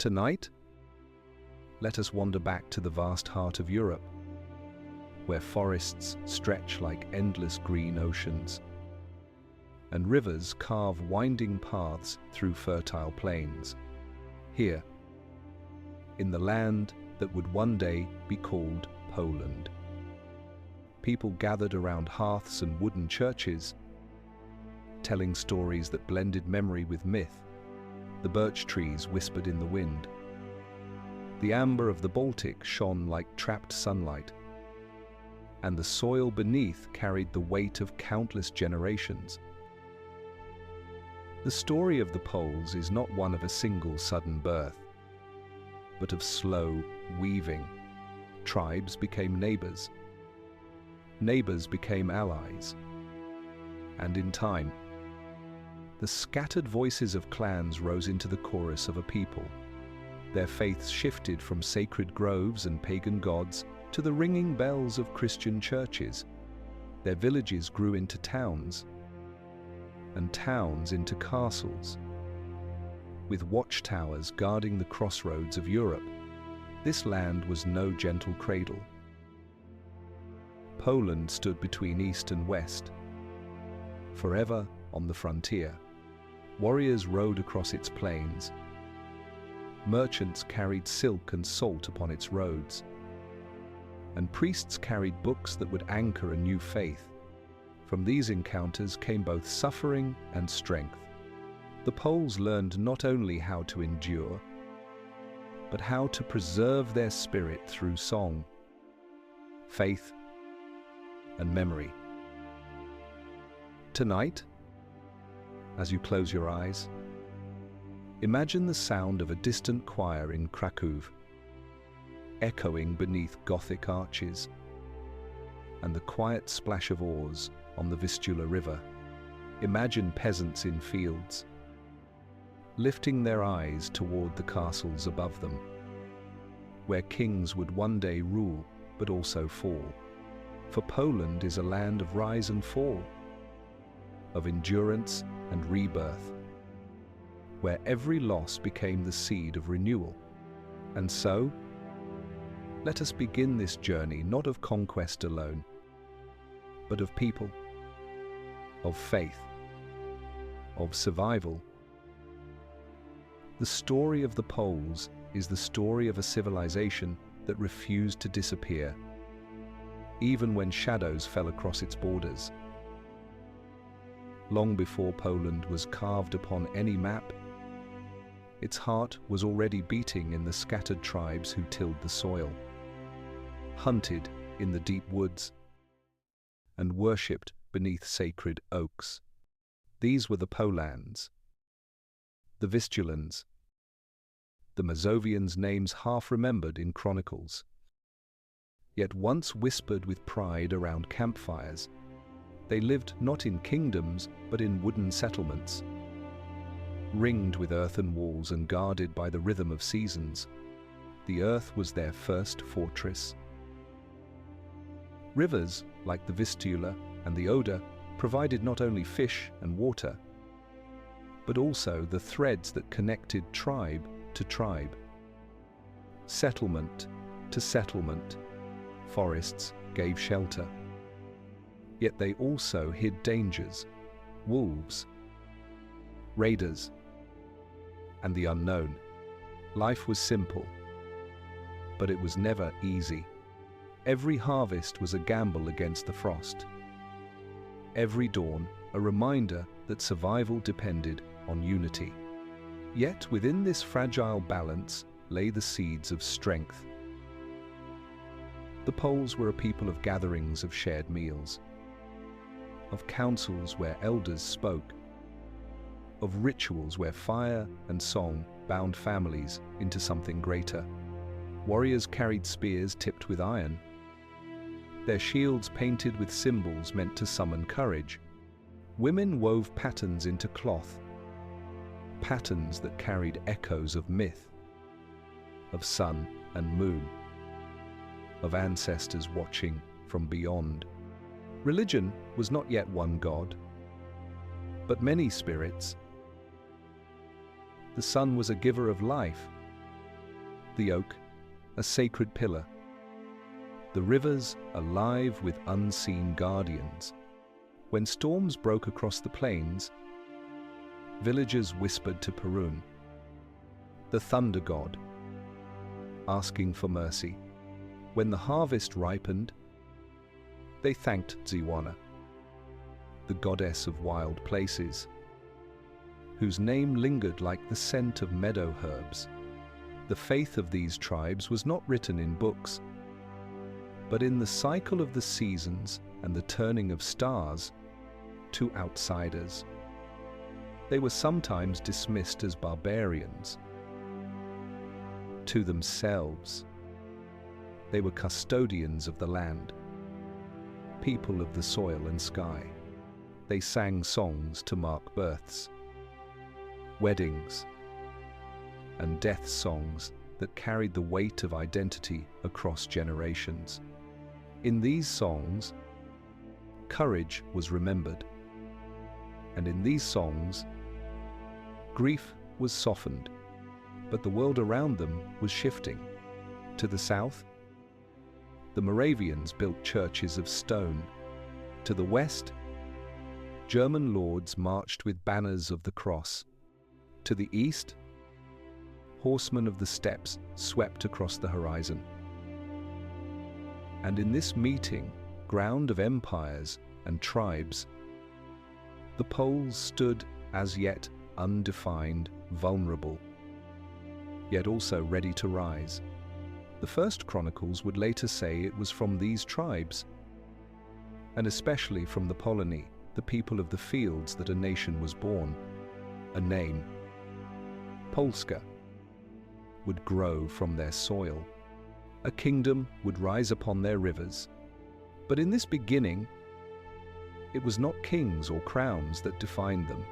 Tonight, let us wander back to the vast heart of Europe, where forests stretch like endless green oceans, and rivers carve winding paths through fertile plains. Here, in the land that would one day be called Poland, people gathered around hearths and wooden churches, telling stories that blended memory with myth. The birch trees whispered in the wind. The amber of the Baltic shone like trapped sunlight, and the soil beneath carried the weight of countless generations. The story of the Poles is not one of a single sudden birth, but of slow weaving. Tribes became neighbors. Neighbors became allies. And in time, the scattered voices of clans rose into the chorus of a people. Their faiths shifted from sacred groves and pagan gods to the ringing bells of Christian churches. Their villages grew into towns, and towns into castles, with watchtowers guarding the crossroads of Europe. This land was no gentle cradle. Poland stood between east and west, forever on the frontier. Warriors rode across its plains. Merchants carried silk and salt upon its roads, and priests carried books that would anchor a new faith. From these encounters came both suffering and strength. The Poles learned not only how to endure, but how to preserve their spirit through song, faith, and memory. Tonight, as you close your eyes, imagine the sound of a distant choir in Kraków, echoing beneath Gothic arches, and the quiet splash of oars on the Vistula River. Imagine peasants in fields, lifting their eyes toward the castles above them, where kings would one day rule but also fall. For Poland is a land of rise and fall, of endurance and rebirth, where every loss became the seed of renewal. And so, let us begin this journey not of conquest alone, but of people, of faith, of survival. The story of the Poles is the story of a civilization that refused to disappear, even when shadows fell across its borders. Long before Poland was carved upon any map, its heart was already beating in the scattered tribes who tilled the soil, hunted in the deep woods, and worshipped beneath sacred oaks. These were the Polans, the Vistulans, the Mazovians, names half remembered in chronicles, yet once whispered with pride around campfires. They lived not in kingdoms, but in wooden settlements, ringed with earthen walls and guarded by the rhythm of seasons. The earth was their first fortress. Rivers, like the Vistula and the Oder, provided not only fish and water, but also the threads that connected tribe to tribe, settlement to settlement. Forests gave shelter. Yet they also hid dangers, wolves, raiders, and the unknown. Life was simple, but it was never easy. Every harvest was a gamble against the frost. Every dawn, a reminder that survival depended on unity. Yet within this fragile balance lay the seeds of strength. The Poles were a people of gatherings, of shared meals, of councils where elders spoke, of rituals where fire and song bound families into something greater. Warriors carried spears tipped with iron, their shields painted with symbols meant to summon courage. Women wove patterns into cloth, patterns that carried echoes of myth, of sun and moon, of ancestors watching from beyond. Religion was not yet one God, but many spirits. The sun was a giver of life, The oak, a sacred pillar. The rivers alive with unseen guardians. When storms broke across the plains, villagers whispered to Perun, the thunder god, asking for mercy. When the harvest ripened, they thanked Ziwana, the goddess of wild places, whose name lingered like the scent of meadow herbs. The faith of these tribes was not written in books, but in the cycle of the seasons and the turning of stars to outsiders. They were sometimes dismissed as barbarians. To themselves, they were custodians of the land, people of the soil and sky. They sang songs to mark births, weddings, and death songs that carried the weight of identity across generations. In these songs, courage was remembered, and in these songs, grief was softened, but the world around them was shifting. To the south, the Moravians built churches of stone. To the west, German lords marched with banners of the cross. To the east, horsemen of the steppes swept across the horizon. And in this meeting, ground of empires and tribes, the Poles stood as yet undefined, vulnerable, yet also ready to rise. The first chronicles would later say it was from these tribes, and especially from the Poloni, the people of the fields, that a nation was born. A name, Polska, would grow from their soil. A kingdom would rise upon their rivers. But in this beginning, it was not kings or crowns that defined them.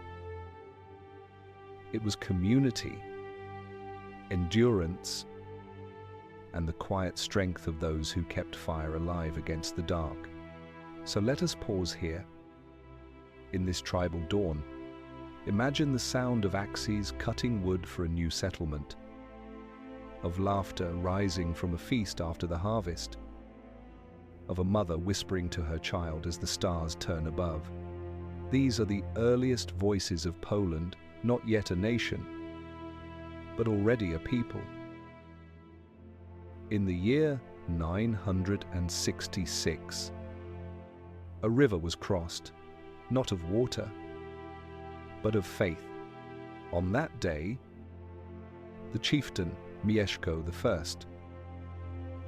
It was community, endurance, and the quiet strength of those who kept fire alive against the dark. So let us pause here. In this tribal dawn, imagine the sound of axes cutting wood for a new settlement, of laughter rising from a feast after the harvest, of a mother whispering to her child as the stars turn above. These are the earliest voices of Poland, not yet a nation, but already a people. In the year 966, a river was crossed, not of water, but of faith. On that day, the chieftain Mieszko I,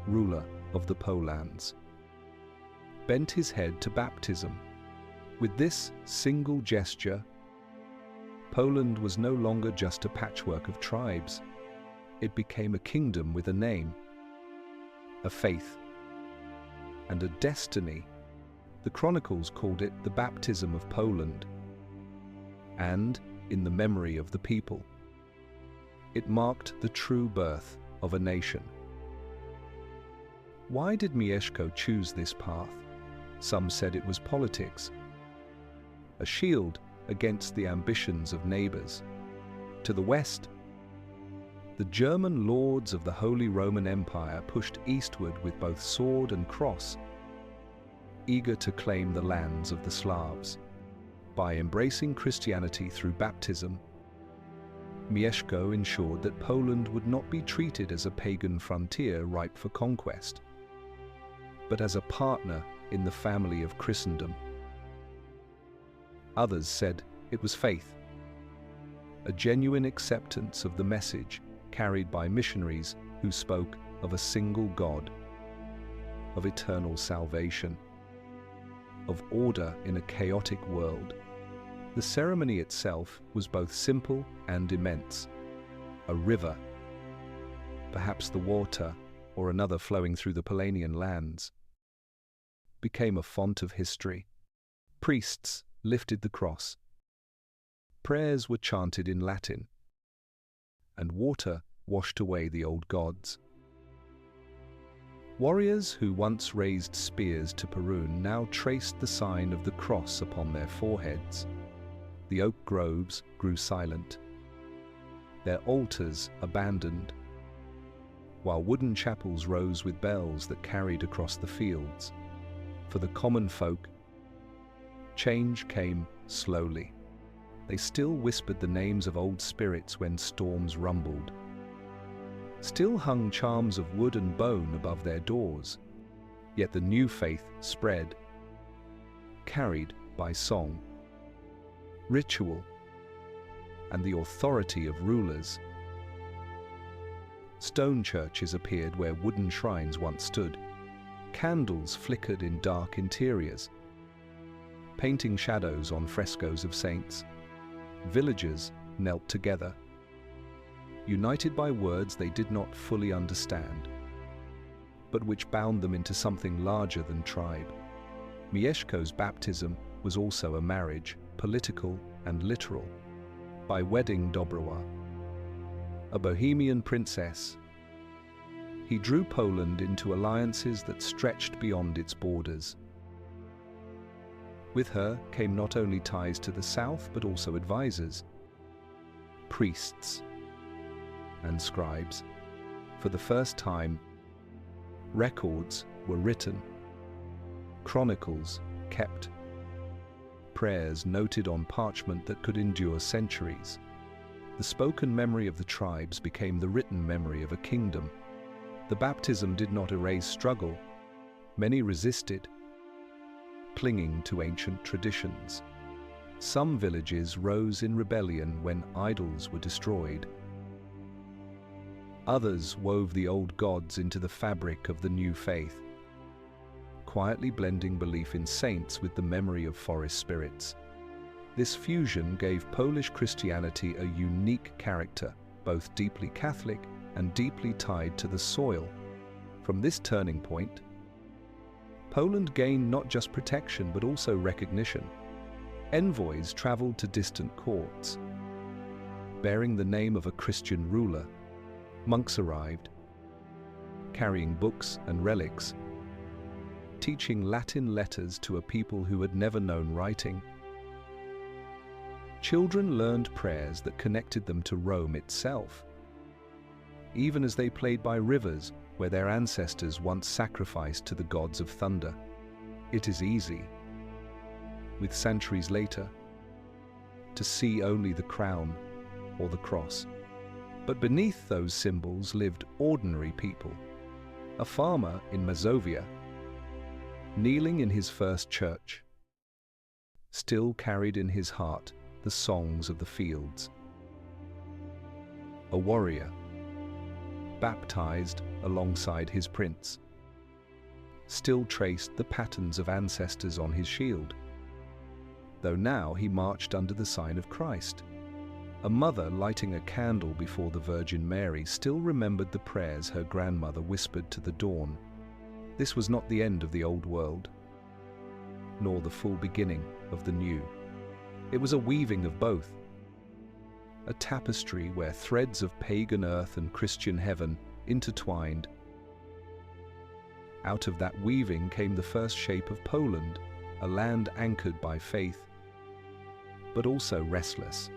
ruler of the Polands, bent his head to baptism. With this single gesture, Poland was no longer just a patchwork of tribes. It became a kingdom with a name, a faith, and a destiny. The chronicles called it the baptism of Poland, and, in the memory of the people, it marked the true birth of a nation. Why did Mieszko choose this path? Some said it was politics, a shield against the ambitions of neighbors. To the west, the German lords of the Holy Roman Empire pushed eastward with both sword and cross, eager to claim the lands of the Slavs. By embracing Christianity through baptism, Mieszko ensured that Poland would not be treated as a pagan frontier ripe for conquest, but as a partner in the family of Christendom. Others said it was faith, a genuine acceptance of the message carried by missionaries who spoke of a single God, of eternal salvation, of order in a chaotic world. The ceremony itself was both simple and immense. A river, perhaps the water or another flowing through the Polanian lands, became a font of history. Priests lifted the cross. Prayers were chanted in Latin, and water washed away the old gods. Warriors who once raised spears to Perun now traced the sign of the cross upon their foreheads. The oak groves grew silent, their altars abandoned, while wooden chapels rose with bells that carried across the fields. For the common folk, change came slowly. They still whispered the names of old spirits when storms rumbled, still hung charms of wood and bone above their doors, yet the new faith spread, carried by song, ritual, and the authority of rulers. Stone churches appeared where wooden shrines once stood. Candles flickered in dark interiors, painting shadows on frescoes of saints. Villagers knelt together, united by words they did not fully understand, but which bound them into something larger than tribe. Mieszko's baptism was also a marriage, political and literal. By wedding Dobrowa, a Bohemian princess, he drew Poland into alliances that stretched beyond its borders. With her came not only ties to the south, but also advisors, priests, and scribes. For the first time, records were written, chronicles kept, prayers noted on parchment that could endure centuries. The spoken memory of the tribes became the written memory of a kingdom. The baptism did not erase struggle. Many resisted, clinging to ancient traditions. Some villages rose in rebellion when idols were destroyed. Others wove the old gods into the fabric of the new faith, quietly blending belief in saints with the memory of forest spirits. This fusion gave Polish Christianity a unique character, both deeply Catholic and deeply tied to the soil. From this turning point, Poland gained not just protection but also recognition. Envoys traveled to distant courts, bearing the name of a Christian ruler. Monks arrived, carrying books and relics, teaching Latin letters to a people who had never known writing. Children learned prayers that connected them to Rome itself, even as they played by rivers where their ancestors once sacrificed to the gods of thunder. It is easy, with centuries later, to see only the crown or the cross. But beneath those symbols lived ordinary people. A farmer in Mazovia, kneeling in his first church, still carried in his heart the songs of the fields. A warrior, baptized alongside his prince, still traced the patterns of ancestors on his shield, though now he marched under the sign of Christ. A mother lighting a candle before the Virgin Mary still remembered the prayers her grandmother whispered to the dawn. This was not the end of the old world, nor the full beginning of the new. It was a weaving of both, a tapestry where threads of pagan earth and Christian heaven intertwined. Out of that weaving came the first shape of Poland, a land anchored by faith, but also restless,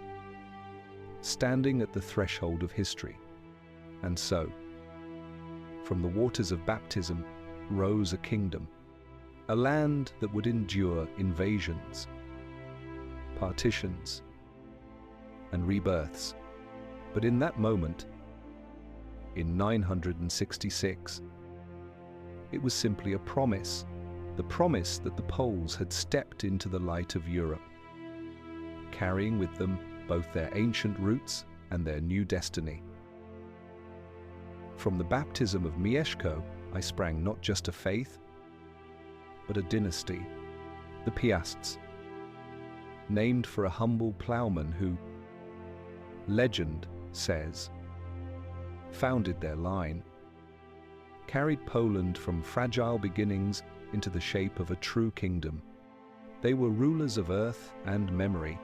standing at the threshold of history. And so, from the waters of baptism rose a kingdom, a land that would endure invasions, partitions, and rebirths. But in that moment, in 966, it was simply a promise, the promise that the Poles had stepped into the light of Europe, carrying with them both their ancient roots and their new destiny. From the baptism of Mieszko, I sprang not just a faith, but a dynasty, the Piasts, named for a humble ploughman who, legend says, founded their line, carried Poland from fragile beginnings into the shape of a true kingdom. They were rulers of earth and memory,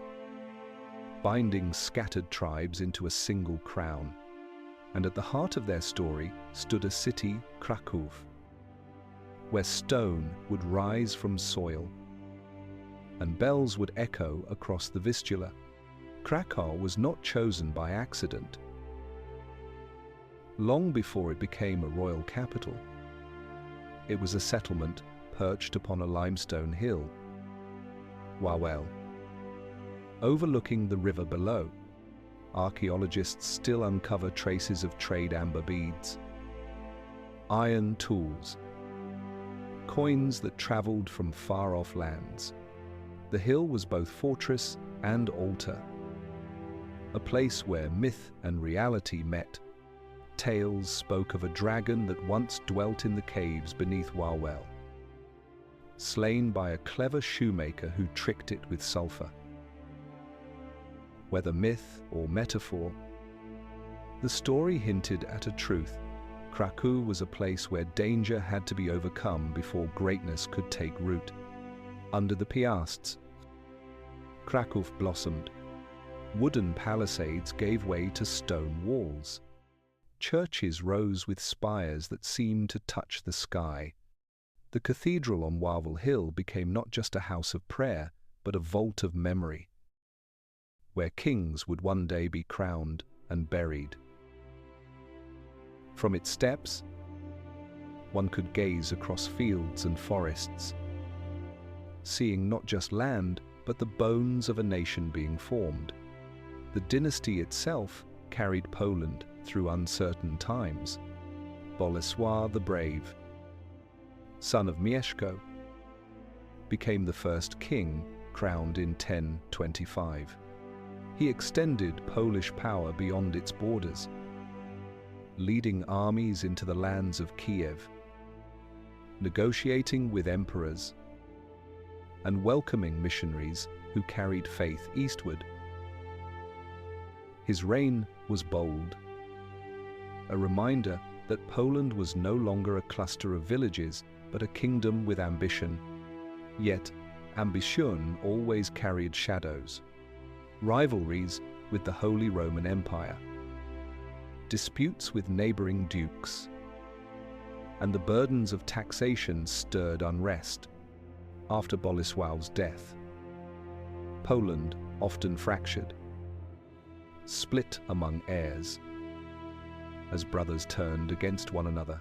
binding scattered tribes into a single crown. And at the heart of their story stood a city, Kraków, where stone would rise from soil and bells would echo across the Vistula. Kraków was not chosen by accident. Long before it became a royal capital, it was a settlement perched upon a limestone hill, Wawel. Overlooking the river below, archaeologists still uncover traces of trade amber beads, iron tools, coins that traveled from far-off lands. The hill was both fortress and altar, a place where myth and reality met. Tales spoke of a dragon that once dwelt in the caves beneath Wawel, slain by a clever shoemaker who tricked it with sulfur. Whether myth or metaphor, the story hinted at a truth. Kraków was a place where danger had to be overcome before greatness could take root. Under the piasts, Kraków blossomed. Wooden palisades gave way to stone walls. Churches rose with spires that seemed to touch the sky. The cathedral on Wawel Hill became not just a house of prayer, but a vault of memory, where kings would one day be crowned and buried. From its steps, one could gaze across fields and forests, seeing not just land, but the bones of a nation being formed. The dynasty itself carried Poland through uncertain times. Bolesław the Brave, son of Mieszko, became the first king, crowned in 1025. He extended Polish power beyond its borders, leading armies into the lands of Kiev, negotiating with emperors, and welcoming missionaries who carried faith eastward. His reign was bold, a reminder that Poland was no longer a cluster of villages, but a kingdom with ambition. Yet, ambition always carried shadows. Rivalries with the Holy Roman Empire, disputes with neighboring dukes, and the burdens of taxation stirred unrest. After Bolesław's death, Poland often fractured, split among heirs, as brothers turned against one another.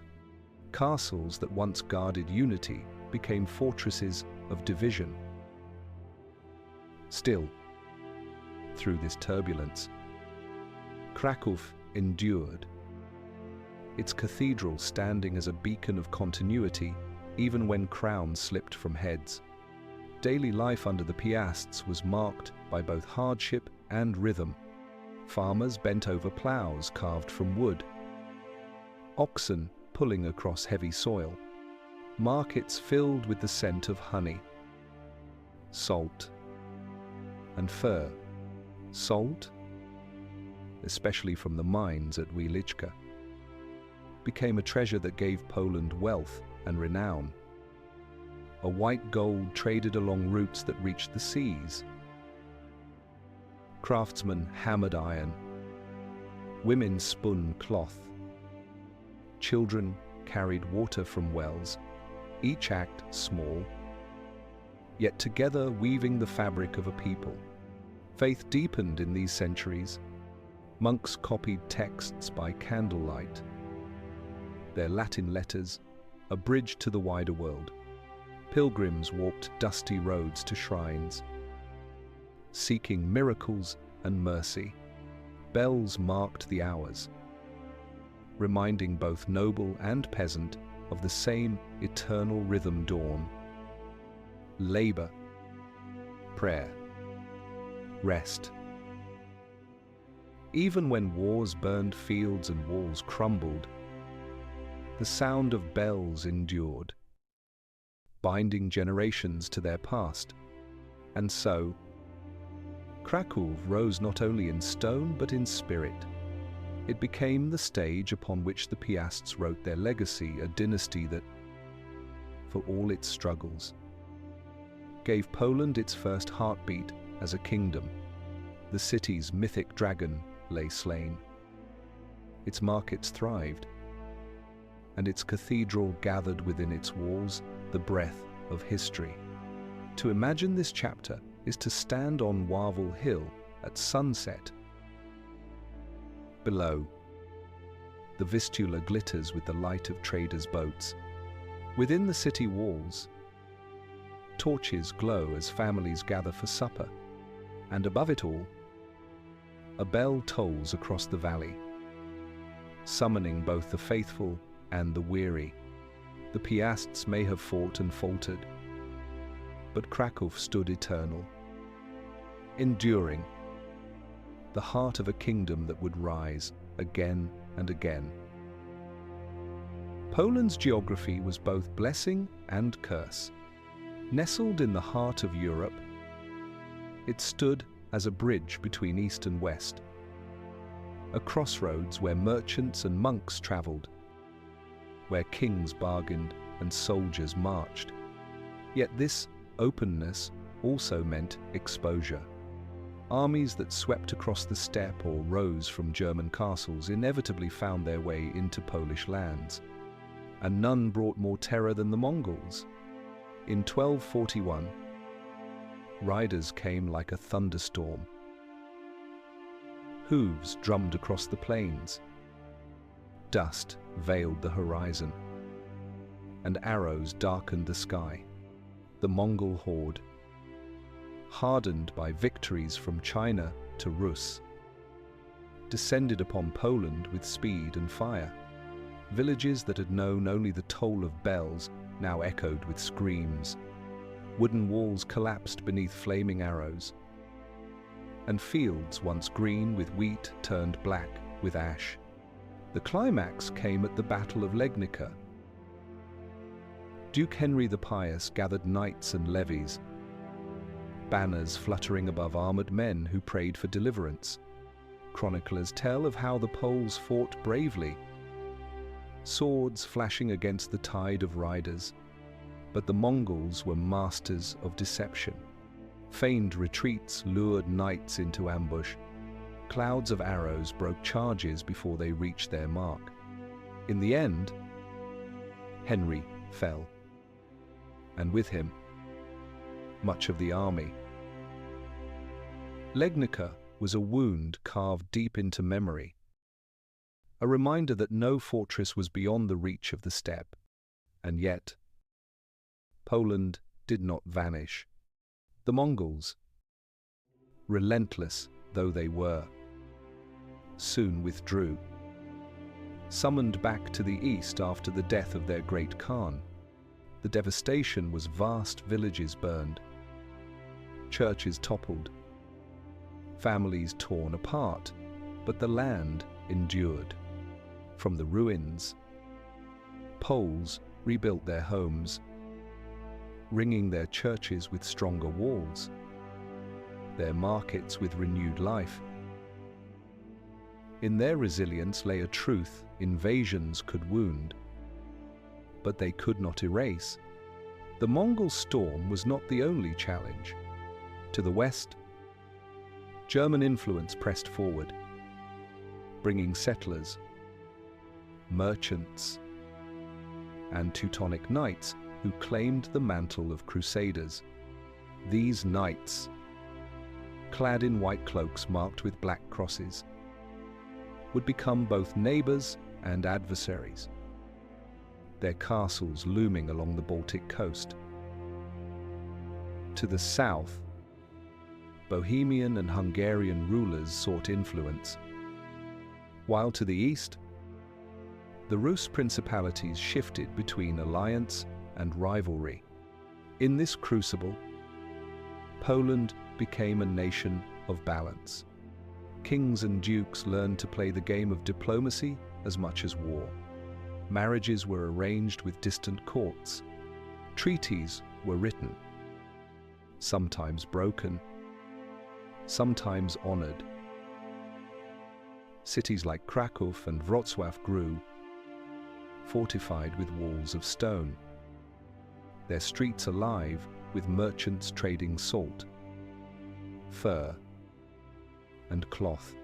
Castles that once guarded unity became fortresses of division. Still, through this turbulence, Kraków endured, its cathedral standing as a beacon of continuity even when crowns slipped from heads. Daily life under the piasts was marked by both hardship and rhythm. Farmers bent over plows carved from wood, oxen pulling across heavy soil, markets filled with the scent of honey, salt, and fur. Salt, especially from the mines at Wieliczka, became a treasure that gave Poland wealth and renown. A white gold traded along routes that reached the seas. Craftsmen hammered iron. Women spun cloth. Children carried water from wells, each act small, yet together weaving the fabric of a people. Faith deepened in these centuries. Monks copied texts by candlelight, their Latin letters a bridge to the wider world. Pilgrims walked dusty roads to shrines, seeking miracles and mercy. Bells marked the hours, reminding both noble and peasant of the same eternal rhythm: dawn, labor, prayer, rest. Even when wars burned fields and walls crumbled, the sound of bells endured, binding generations to their past. And so, Kraków rose not only in stone but in spirit. It became the stage upon which the Piasts wrote their legacy, a dynasty that, for all its struggles, gave Poland its first heartbeat as a kingdom. The city's mythic dragon lay slain. Its markets thrived, and its cathedral gathered within its walls the breath of history. To imagine this chapter is to stand on Wawel Hill at sunset. Below, The Vistula glitters with the light of traders' boats. Within the city walls, torches glow as families gather for supper, and above it all, a bell tolls across the valley, summoning both the faithful and the weary. The Piasts may have fought and faltered, but Kraków stood eternal, enduring, the heart of a kingdom that would rise again and again. Poland's geography was both blessing and curse. Nestled in the heart of Europe, it stood as a bridge between East and West, a crossroads where merchants and monks traveled, where kings bargained and soldiers marched. Yet this openness also meant exposure. Armies that swept across the steppe or rose from German castles inevitably found their way into Polish lands, and none brought more terror than the Mongols. In 1241, riders came like a thunderstorm. Hooves drummed across the plains. Dust veiled the horizon, and arrows darkened the sky. The Mongol horde, hardened by victories from China to Rus, descended upon Poland with speed and fire. Villages that had known only the toll of bells now echoed with screams. Wooden walls collapsed beneath flaming arrows, and fields once green with wheat turned black with ash. The climax came at the Battle of Legnica. Duke Henry the Pious gathered knights and levies, banners fluttering above armored men who prayed for deliverance. Chroniclers tell of how the Poles fought bravely, swords flashing against the tide of riders. But the Mongols were masters of deception. Feigned retreats lured knights into ambush. Clouds of arrows broke charges before they reached their mark. In the end, Henry fell, and with him, much of the army. Legnica was a wound carved deep into memory, a reminder that no fortress was beyond the reach of the steppe. And yet, Poland did not vanish. The Mongols, relentless though they were, soon withdrew, summoned back to the east after the death of their great Khan. The devastation was vast villages burned, churches toppled, families torn apart, but the land endured. From the ruins, Poles rebuilt their homes, ringing their churches with stronger walls, their markets with renewed life. In their resilience lay a truth invasions could wound, but they could not erase. The Mongol storm was not the only challenge. To the west, German influence pressed forward, bringing settlers, merchants, and Teutonic knights who claimed the mantle of crusaders. These knights, clad in white cloaks marked with black crosses, would become both neighbors and adversaries, their castles looming along the Baltic coast. To the south, Bohemian and Hungarian rulers sought influence, while to the east, the Rus principalities shifted between alliance and rivalry. In this crucible, Poland became a nation of balance. Kings and dukes learned to play the game of diplomacy as much as war. Marriages were arranged with distant courts. Treaties were written, sometimes broken, sometimes honored. Cities like Kraków and Wrocław grew, fortified with walls of stone, their streets alive with merchants trading salt, fur, and cloth.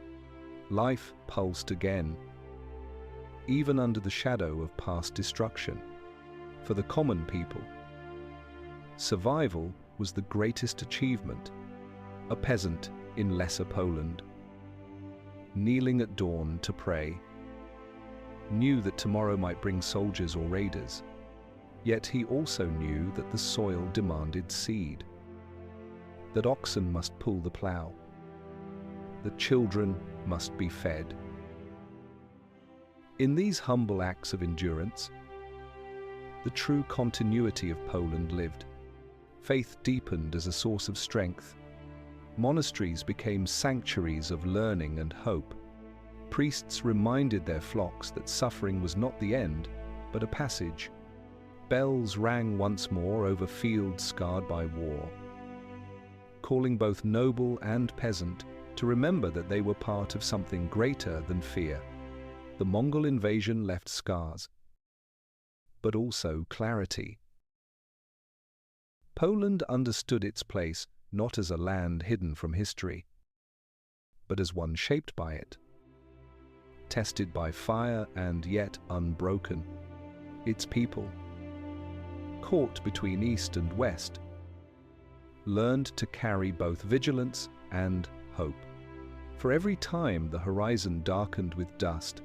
Life pulsed again, even under the shadow of past destruction. For the common people, survival was the greatest achievement. A peasant in Lesser Poland, kneeling at dawn to pray, knew that tomorrow might bring soldiers or raiders. Yet he also knew that the soil demanded seed, that oxen must pull the plough, that children must be fed. In these humble acts of endurance, the true continuity of Poland lived. Faith deepened as a source of strength. Monasteries became sanctuaries of learning and hope. Priests reminded their flocks that suffering was not the end, but a passage. Bells rang once more over fields scarred by war, calling both noble and peasant to remember that they were part of something greater than fear. The Mongol invasion left scars, but also clarity. Poland understood its place not as a land hidden from history, but as one shaped by it, tested by fire and yet unbroken. Its people, caught between East and West, learned to carry both vigilance and hope. For every time the horizon darkened with dust,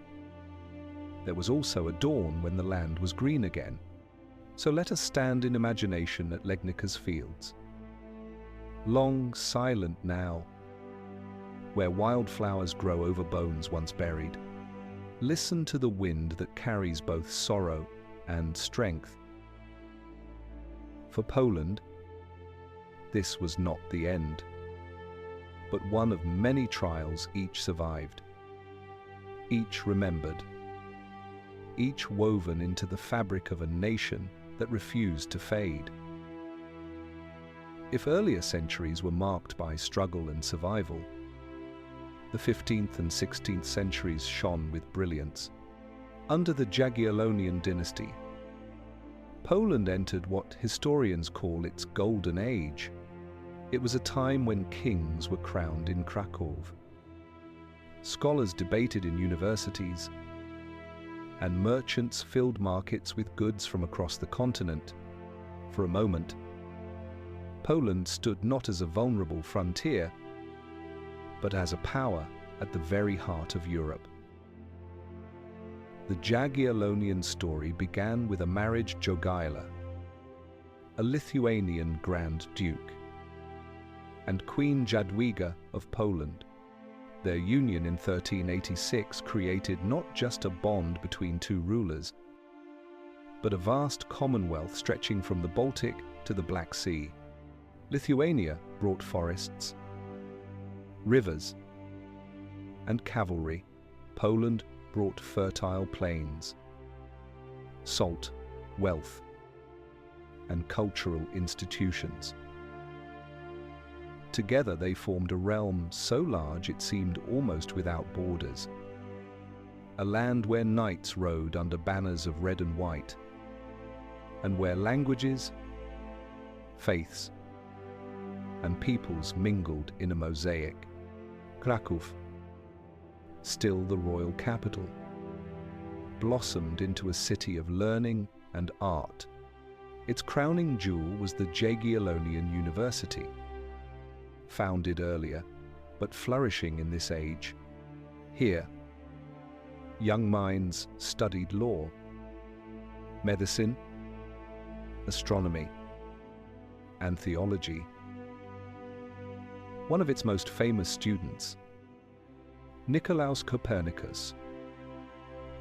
there was also a dawn when the land was green again. So let us stand in imagination at Legnica's fields. Long, silent now, where wildflowers grow over bones once buried. Listen to the wind that carries both sorrow and strength. For Poland, this was not the end, but one of many trials each survived, each remembered, each woven into the fabric of a nation that refused to fade. If earlier centuries were marked by struggle and survival, the 15th and 16th centuries shone with brilliance. Under the Jagiellonian dynasty, Poland entered what historians call its golden age. It was a time when kings were crowned in Kraków. Scholars debated in universities, and merchants filled markets with goods from across the continent. For a moment, Poland stood not as a vulnerable frontier, but as a power at the very heart of Europe. The Jagiellonian story began with a marriage Jogaila, a Lithuanian Grand Duke, and Queen Jadwiga of Poland. Their union in 1386 created not just a bond between two rulers, but a vast commonwealth stretching from the Baltic to the Black Sea. Lithuania brought forests, rivers, and cavalry. Poland brought fertile plains, salt, wealth, and cultural institutions. Together they formed a realm so large it seemed almost without borders. A land where knights rode under banners of red and white, and where languages, faiths, and peoples mingled in a mosaic. Kraków, still the royal capital, blossomed into a city of learning and art. Its crowning jewel was the Jagiellonian University, founded earlier, but flourishing in this age. Here, young minds studied law, medicine, astronomy, and theology. One of its most famous students, Nicolaus Copernicus,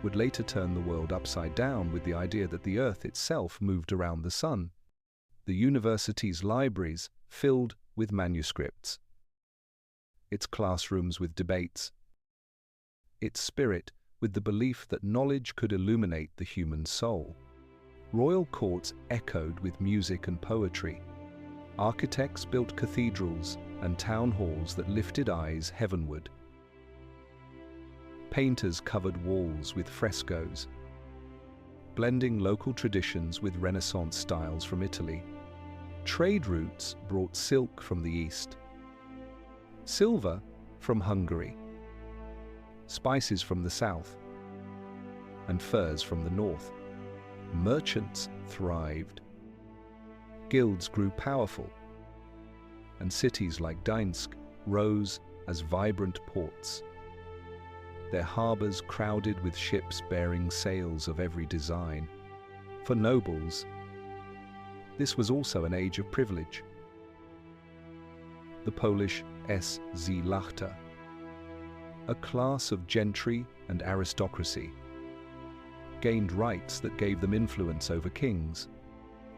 would later turn the world upside down with the idea that the Earth itself moved around the sun. The university's libraries filled with manuscripts, its classrooms with debates, its spirit with the belief that knowledge could illuminate the human soul. Royal courts echoed with music and poetry. Architects built cathedrals and town halls that lifted eyes heavenward. Painters covered walls with frescoes, blending local traditions with Renaissance styles from Italy. Trade routes brought silk from the east, silver from Hungary, spices from the south, and furs from the north. Merchants thrived. Guilds grew powerful, and cities like Gdańsk rose as vibrant ports. their harbors crowded with ships bearing sails of every design. For nobles, this was also an age of privilege. The Polish Szlachta, a class of gentry and aristocracy, gained rights that gave them influence over kings.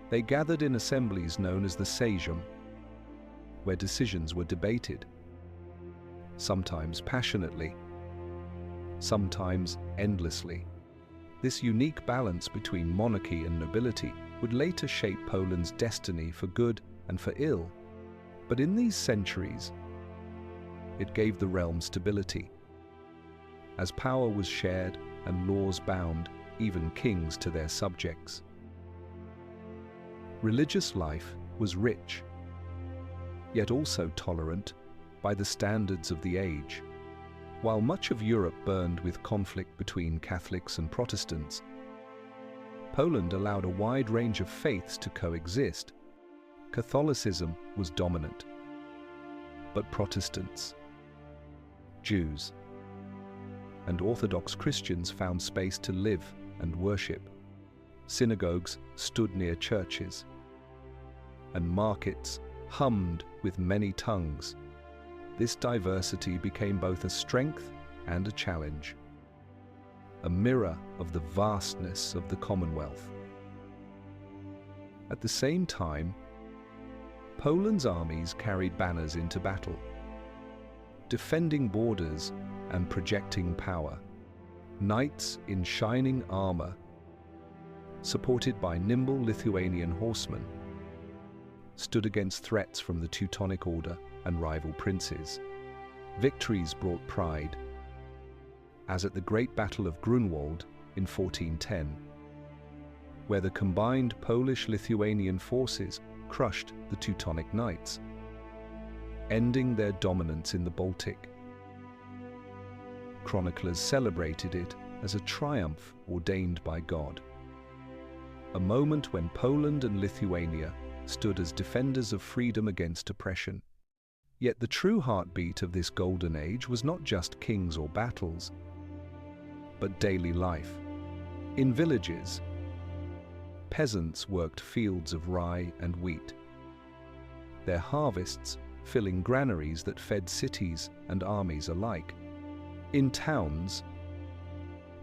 They gathered in assemblies known as the Sejm, where decisions were debated, sometimes passionately, sometimes endlessly. This unique balance between monarchy and nobility would later shape Poland's destiny for good and for ill. But in these centuries, it gave the realm stability. As power was shared and laws bound even kings to their subjects. Religious life was rich, yet also tolerant by the standards of the age. While much of Europe burned with conflict between Catholics and Protestants, Poland allowed a wide range of faiths to coexist. Catholicism was dominant, but Protestants, Jews, and Orthodox Christians found space to live and worship. Synagogues stood near churches, and markets hummed with many tongues. This diversity became both a strength and a challenge, a mirror of the vastness of the Commonwealth. At the same time, Poland's armies carried banners into battle, defending borders and projecting power. Knights in shining armor, supported by nimble Lithuanian horsemen, stood against threats from the Teutonic Order and rival princes. Victories brought pride, as at the Great Battle of Grunwald in 1410, where the combined Polish-Lithuanian forces crushed the Teutonic Knights, ending their dominance in the Baltic. Chroniclers celebrated it as a triumph ordained by God, a moment when Poland and Lithuania stood as defenders of freedom against oppression. Yet the true heartbeat of this golden age was not just kings or battles, but daily life. In villages, peasants worked fields of rye and wheat, their harvests filling granaries that fed cities and armies alike. In towns,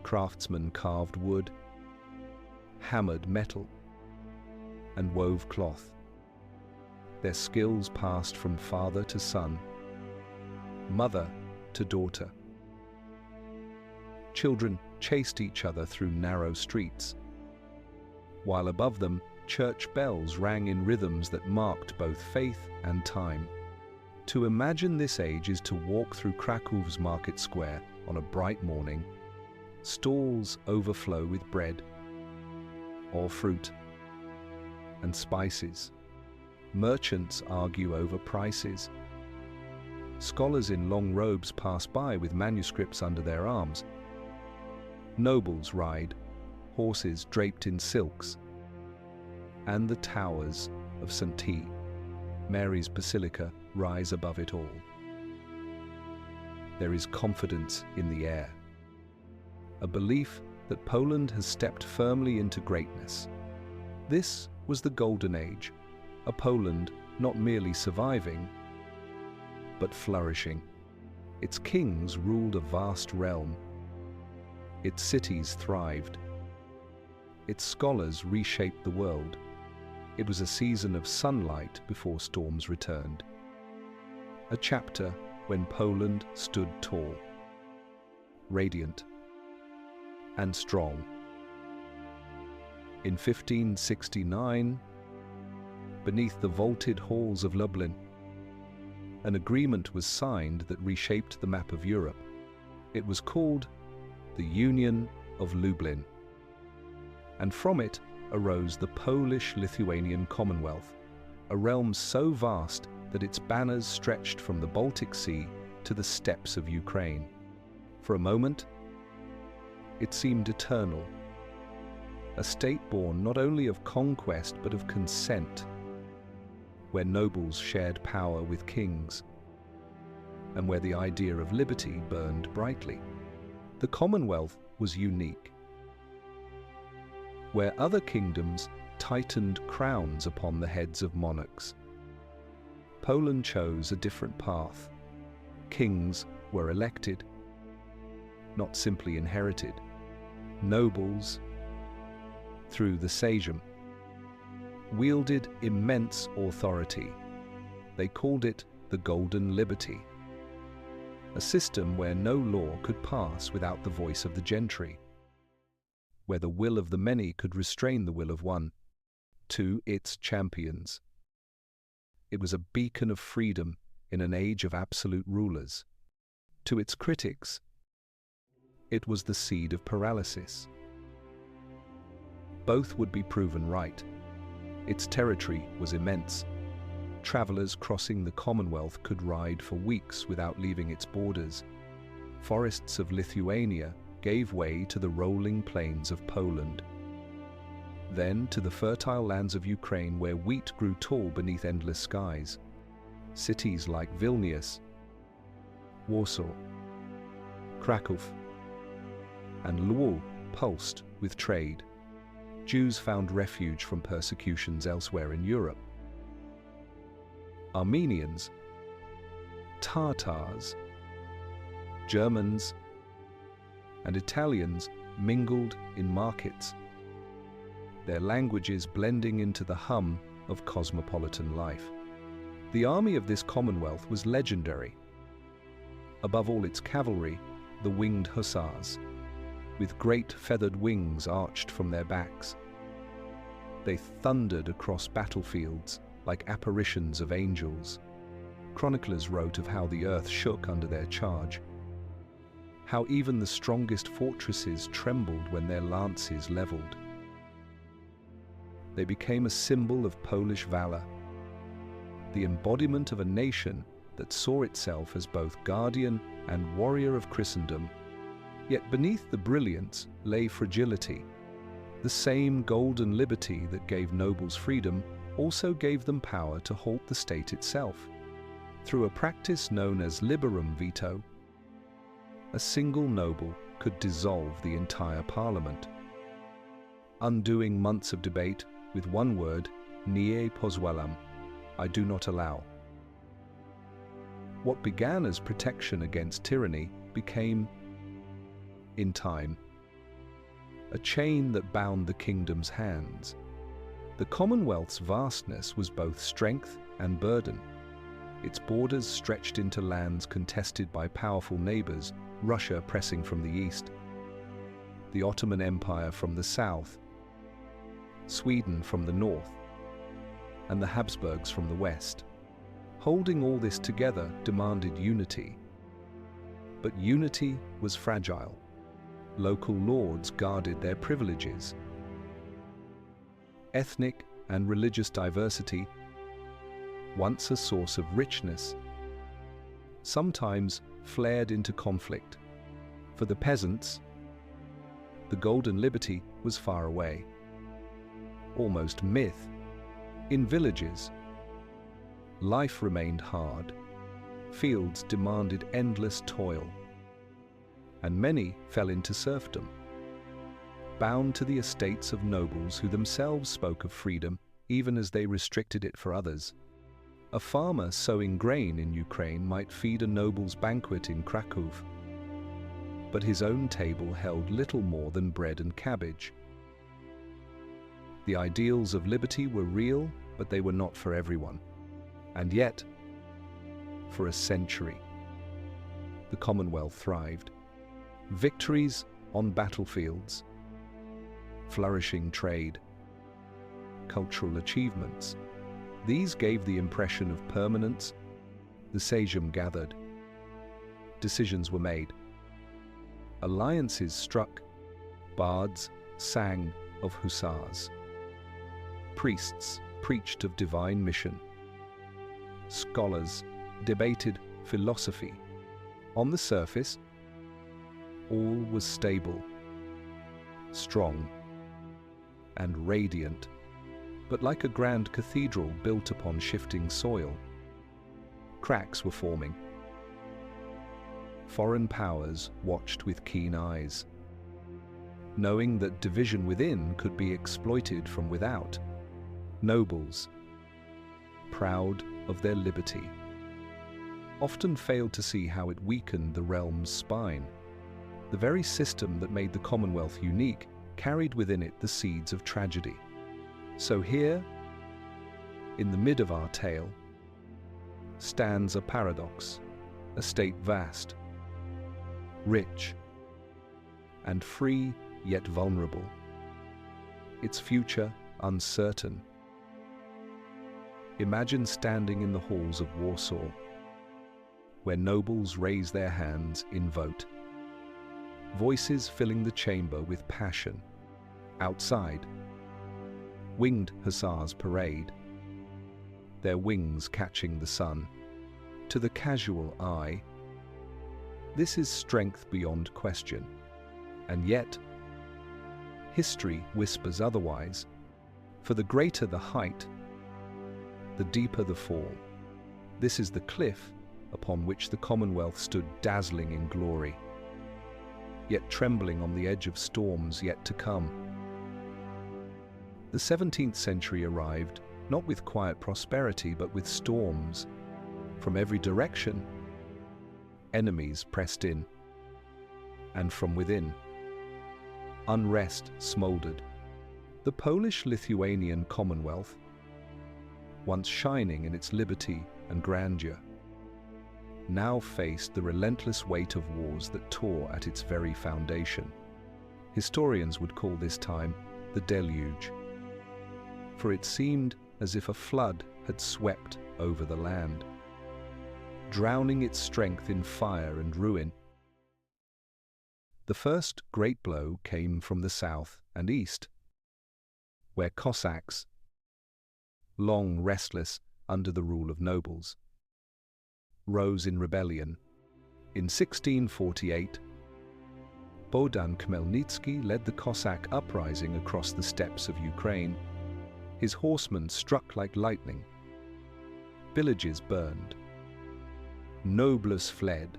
craftsmen carved wood, hammered metal, and wove cloth. Their skills passed from father to son, mother to daughter. Children chased each other through narrow streets, while above them, church bells rang in rhythms that marked both faith and time. To imagine this age is to walk through Krakow's market square on a bright morning. Stalls overflow with bread, or fruit, and spices. Merchants argue over prices. Scholars in long robes pass by with manuscripts under their arms. Nobles ride horses draped in silks, and the towers of St. Mary's Basilica rise above it all. There is confidence in the air, a belief that Poland has stepped firmly into greatness. This was the Golden Age, a Poland not merely surviving, but flourishing. Its kings ruled a vast realm. Its cities thrived. Its scholars reshaped the world. It was a season of sunlight before storms returned. A chapter when Poland stood tall, radiant, and strong. In 1569, beneath the vaulted halls of Lublin, an agreement was signed that reshaped the map of Europe. It was called the Union of Lublin, and from it arose the Polish-Lithuanian Commonwealth, a realm so vast that its banners stretched from the Baltic Sea to the steppes of Ukraine. For a moment, it seemed eternal, a state born not only of conquest but of consent, where nobles shared power with kings, and where the idea of liberty burned brightly. The Commonwealth was unique. Where other kingdoms tightened crowns upon the heads of monarchs, Poland chose a different path. Kings were elected, not simply inherited. Nobles, through the Sejm, wielded immense authority. They called it the Golden Liberty, a system where no law could pass without the voice of the gentry, where the will of the many could restrain the will of one. To its champions, it was a beacon of freedom in an age of absolute rulers. To its critics, it was the seed of paralysis. Both would be proven right. Its territory was immense. Travelers crossing the Commonwealth could ride for weeks without leaving its borders. Forests of Lithuania gave way to the rolling plains of Poland. Then to the fertile lands of Ukraine, where wheat grew tall beneath endless skies. Cities like Vilnius, Warsaw, Kraków, and Lwów pulsed with trade. Jews found refuge from persecutions elsewhere in Europe. Armenians, Tatars, Germans, and Italians mingled in markets, their languages blending into the hum of cosmopolitan life. The army of this Commonwealth was legendary. Above all its cavalry, the winged hussars, with great feathered wings arched from their backs. They thundered across battlefields like apparitions of angels. Chroniclers wrote of how the earth shook under their charge, how even the strongest fortresses trembled when their lances leveled. They became a symbol of Polish valor, the embodiment of a nation that saw itself as both guardian and warrior of Christendom. Yet beneath the brilliance lay fragility. The same golden liberty that gave nobles freedom also gave them power to halt the state itself. Through a practice known as liberum veto, a single noble could dissolve the entire parliament, undoing months of debate with one word, nie pozwalam, I do not allow. What began as protection against tyranny became, in time, a chain that bound the kingdom's hands. The Commonwealth's vastness was both strength and burden. Its borders stretched into lands contested by powerful neighbors, Russia pressing from the east, the Ottoman Empire from the south, Sweden from the north, and the Habsburgs from the west. Holding all this together demanded unity. But unity was fragile. Local lords guarded their privileges. Ethnic and religious diversity, once a source of richness, sometimes flared into conflict. For the peasants, the golden liberty was far away, almost myth. In villages, life remained hard. Fields demanded endless toil, and many fell into serfdom, bound to the estates of nobles who themselves spoke of freedom even as they restricted it for others. A farmer sowing grain in Ukraine might feed a noble's banquet in Kraków, but his own table held little more than bread and cabbage. The ideals of liberty were real, but they were not for everyone. And yet, for a century, the Commonwealth thrived. Victories on battlefields, flourishing trade, cultural achievements. These gave the impression of permanence. The Sejm gathered. Decisions were made. Alliances struck. Bards sang of hussars. Priests preached of divine mission. Scholars debated philosophy. On the surface, all was stable, strong, and radiant, but like a grand cathedral built upon shifting soil, cracks were forming. foreign powers watched with keen eyes, knowing that division within could be exploited from without. Nobles, proud of their liberty, often failed to see how it weakened the realm's spine. The very system that made the Commonwealth unique carried within it the seeds of tragedy. So here, in the mid of our tale, stands a paradox, a state vast, rich, and free yet vulnerable, its future uncertain. Imagine standing in the halls of Warsaw, where nobles raise their hands in vote, voices filling the chamber with passion. Outside, winged hussars parade, their wings catching the sun. To the casual eye, this is strength beyond question. And yet, history whispers otherwise. For the greater the height, the deeper the fall. This is the cliff upon which the Commonwealth stood dazzling in glory, yet trembling on the edge of storms yet to come. The 17th century arrived not with quiet prosperity but with storms. From every direction, enemies pressed in, and from within, unrest smoldered. The Polish-Lithuanian Commonwealth, once shining in its liberty and grandeur, now faced the relentless weight of wars that tore at its very foundation. Historians would call this time the Deluge, for it seemed as if a flood had swept over the land, drowning its strength in fire and ruin. The first great blow came from the south and east, where Cossacks, long restless under the rule of nobles, rose in rebellion. In 1648, Bogdan Khmelnytsky led the Cossack uprising across the steppes of Ukraine. His horsemen struck like lightning. Villages burned. Nobles fled.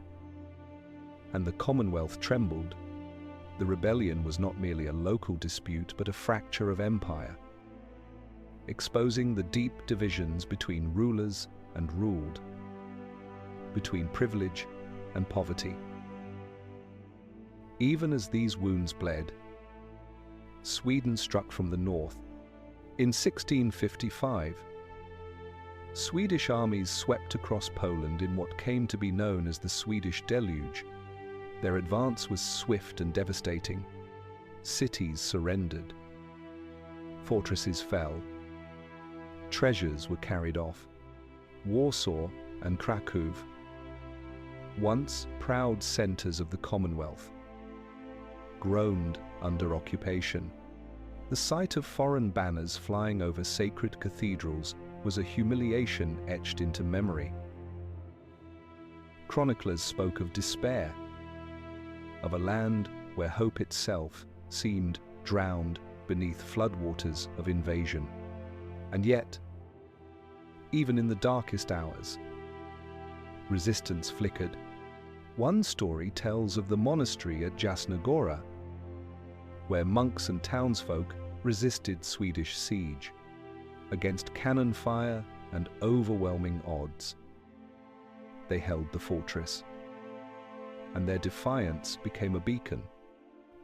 And the Commonwealth trembled. The rebellion was not merely a local dispute, but a fracture of empire, exposing the deep divisions between rulers and ruled, between privilege and poverty. Even as these wounds bled, Sweden struck from the north. In 1655, Swedish armies swept across Poland in what came to be known as the Swedish Deluge. Their advance was swift and devastating. Cities surrendered. Fortresses fell. Treasures were carried off. Warsaw and Kraków, once proud centers of the Commonwealth, groaned under occupation. The sight of foreign banners flying over sacred cathedrals was a humiliation etched into memory. Chroniclers spoke of despair, of a land where hope itself seemed drowned beneath floodwaters of invasion. And yet, even in the darkest hours, resistance flickered. One story tells of the monastery at Jasna, where monks and townsfolk resisted Swedish siege. Against cannon fire and overwhelming odds, they held the fortress, and their defiance became a beacon.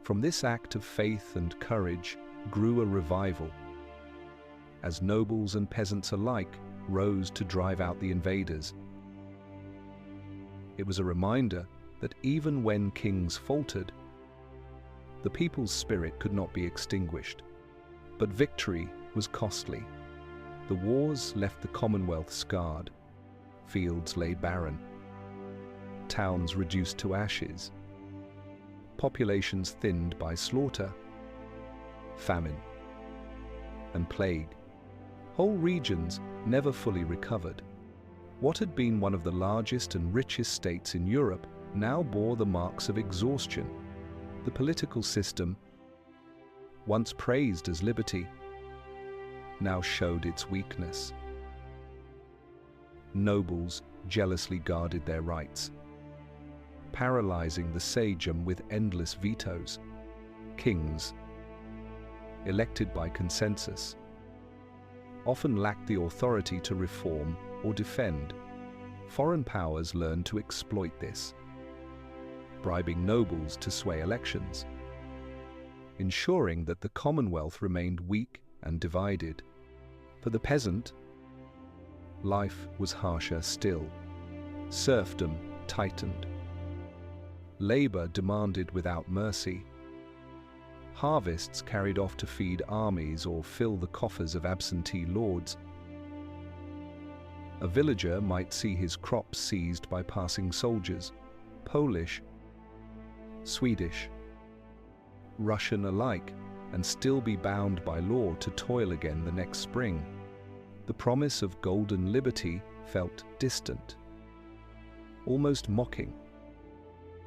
From this act of faith and courage grew a revival, as nobles and peasants alike rose to drive out the invaders. It was a reminder that even when kings faltered, the people's spirit could not be extinguished. But victory was costly. The wars left the Commonwealth scarred. Fields lay barren. Towns reduced to ashes. Populations thinned by slaughter, famine, and plague. Whole regions never fully recovered. What had been one of the largest and richest states in Europe now bore the marks of exhaustion. The political system, once praised as liberty, now showed its weakness. Nobles jealously guarded their rights. paralyzing the Sejm with endless vetoes. Kings, elected by consensus, often lacked the authority to reform or defend. Foreign powers learned to exploit this, bribing nobles to sway elections, ensuring that the Commonwealth remained weak and divided. For the peasant, life was harsher still. Serfdom tightened. Labor demanded without mercy. Harvests carried off to feed armies or fill the coffers of absentee lords. A villager might see his crops seized by passing soldiers, Polish, Swedish, Russian alike, and still be bound by law to toil again the next spring. The promise of golden liberty felt distant, almost mocking,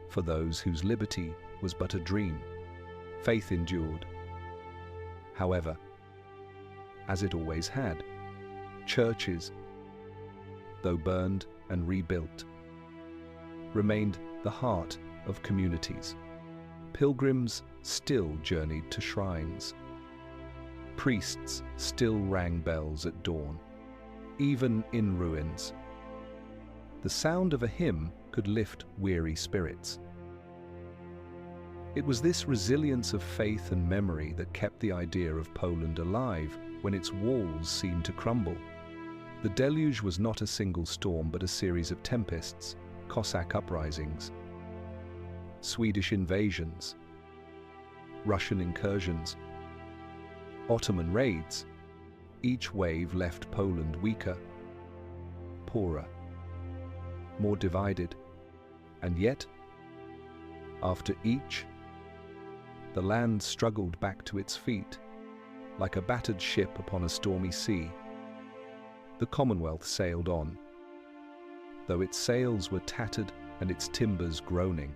for those whose liberty was but a dream. Faith endured. However, as it always had, churches, though burned and rebuilt, remained the heart of communities. Pilgrims still journeyed to shrines. Priests still rang bells at dawn. Even in ruins, the sound of a hymn could lift weary spirits. It was this resilience of faith and memory that kept the idea of Poland alive when its walls seemed to crumble. The deluge was not a single storm but a series of tempests, Cossack uprisings, Swedish invasions, Russian incursions, Ottoman raids. Each wave left Poland weaker, poorer, more divided, and yet, after each, the land struggled back to its feet, like a battered ship upon a stormy sea. The Commonwealth sailed on, though its sails were tattered and its timbers groaning.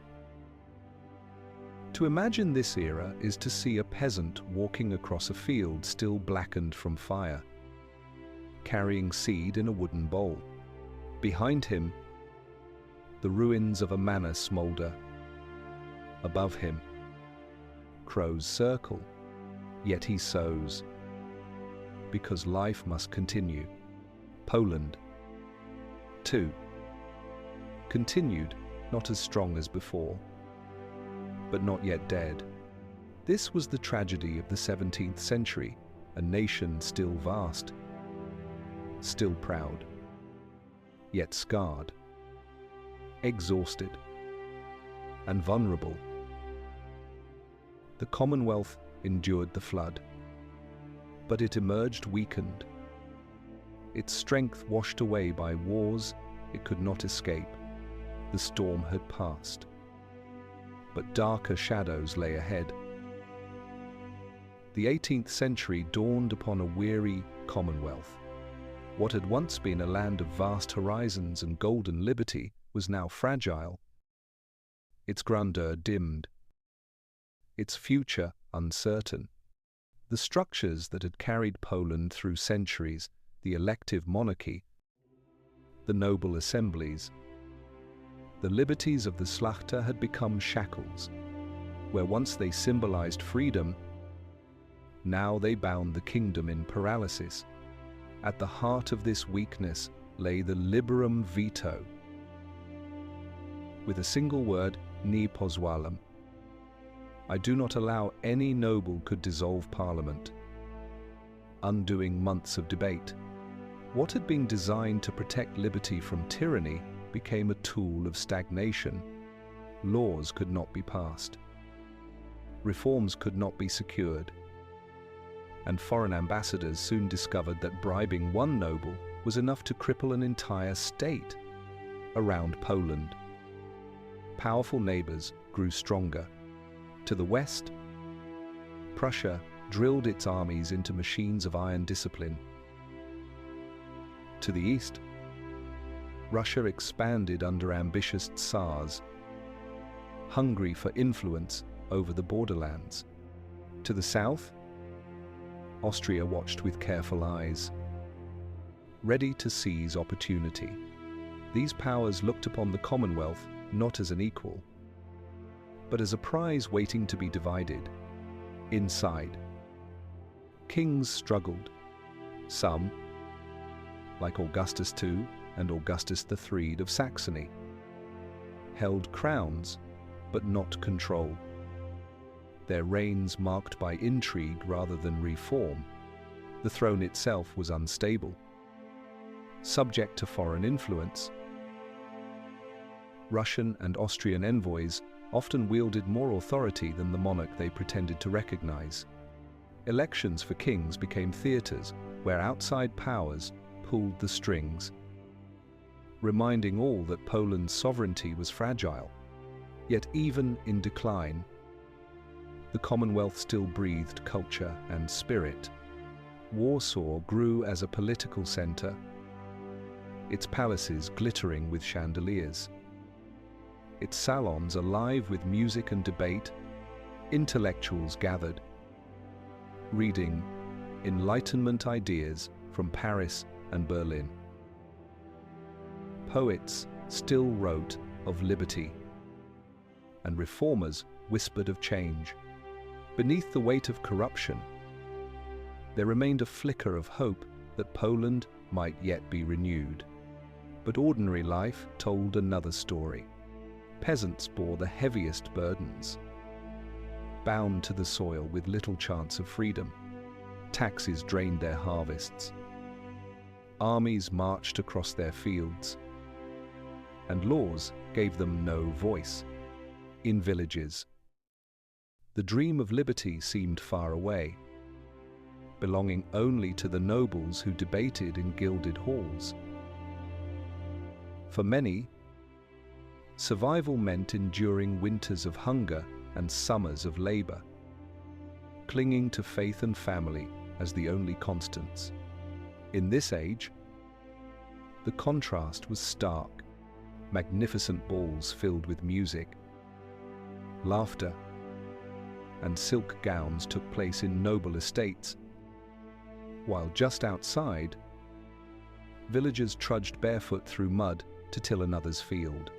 To imagine this era is to see a peasant walking across a field still blackened from fire, carrying seed in a wooden bowl. Behind him, the ruins of a manor smolder. Above him, crows circle, yet he sows, because life must continue. Poland, too, continued, not as strong as before, but not yet dead. This was the tragedy of the 17th century, a nation still vast, still proud, yet scarred, exhausted, and vulnerable. The Commonwealth endured the flood, but it emerged weakened, its strength washed away by wars it could not escape. The storm had passed, but darker shadows lay ahead. The 18th century dawned upon a weary Commonwealth. What had once been a land of vast horizons and golden liberty was now fragile. Its grandeur dimmed, its future uncertain. The structures that had carried Poland through centuries, the elective monarchy, the noble assemblies, the liberties of the Szlachta had become shackles. Where once they symbolized freedom, now they bound the kingdom in paralysis. At the heart of this weakness lay the liberum veto. With a single word, nie pozwalam. I do not allow any noble could dissolve parliament, undoing months of debate. What had been designed to protect liberty from tyranny became a tool of stagnation. Laws could not be passed. Reforms could not be secured. And foreign ambassadors soon discovered that bribing one noble was enough to cripple an entire state. Around Poland, powerful neighbors grew stronger. To the west, Prussia drilled its armies into machines of iron discipline. To the east, Russia expanded under ambitious Tsars, hungry for influence over the borderlands. To the south, Austria watched with careful eyes, ready to seize opportunity. These powers looked upon the Commonwealth not as an equal, but as a prize waiting to be divided. Inside, kings struggled. Some, like Augustus II and Augustus III of Saxony, held crowns, but not control. Their reigns marked by intrigue rather than reform. The throne itself was unstable, subject to foreign influence. Russian and Austrian envoys often wielded more authority than the monarch they pretended to recognize. Elections for kings became theaters where outside powers pulled the strings, reminding all that Poland's sovereignty was fragile. Yet even in decline, the Commonwealth still breathed culture and spirit. Warsaw grew as a political center, its palaces glittering with chandeliers, its salons alive with music and debate. Intellectuals gathered, reading Enlightenment ideas from Paris and Berlin. Poets still wrote of liberty, and reformers whispered of change. Beneath the weight of corruption, there remained a flicker of hope that Poland might yet be renewed. But ordinary life told another story. Peasants bore the heaviest burdens, bound to the soil with little chance of freedom. Taxes drained their harvests. Armies marched across their fields, and laws gave them no voice. In villages, the dream of liberty seemed far away, belonging only to the nobles who debated in gilded halls. For many, survival meant enduring winters of hunger and summers of labor, clinging to faith and family as the only constants. In this age, the contrast was stark. Magnificent balls filled with music, laughter, and silk gowns took place in noble estates, while just outside, villagers trudged barefoot through mud to till another's field.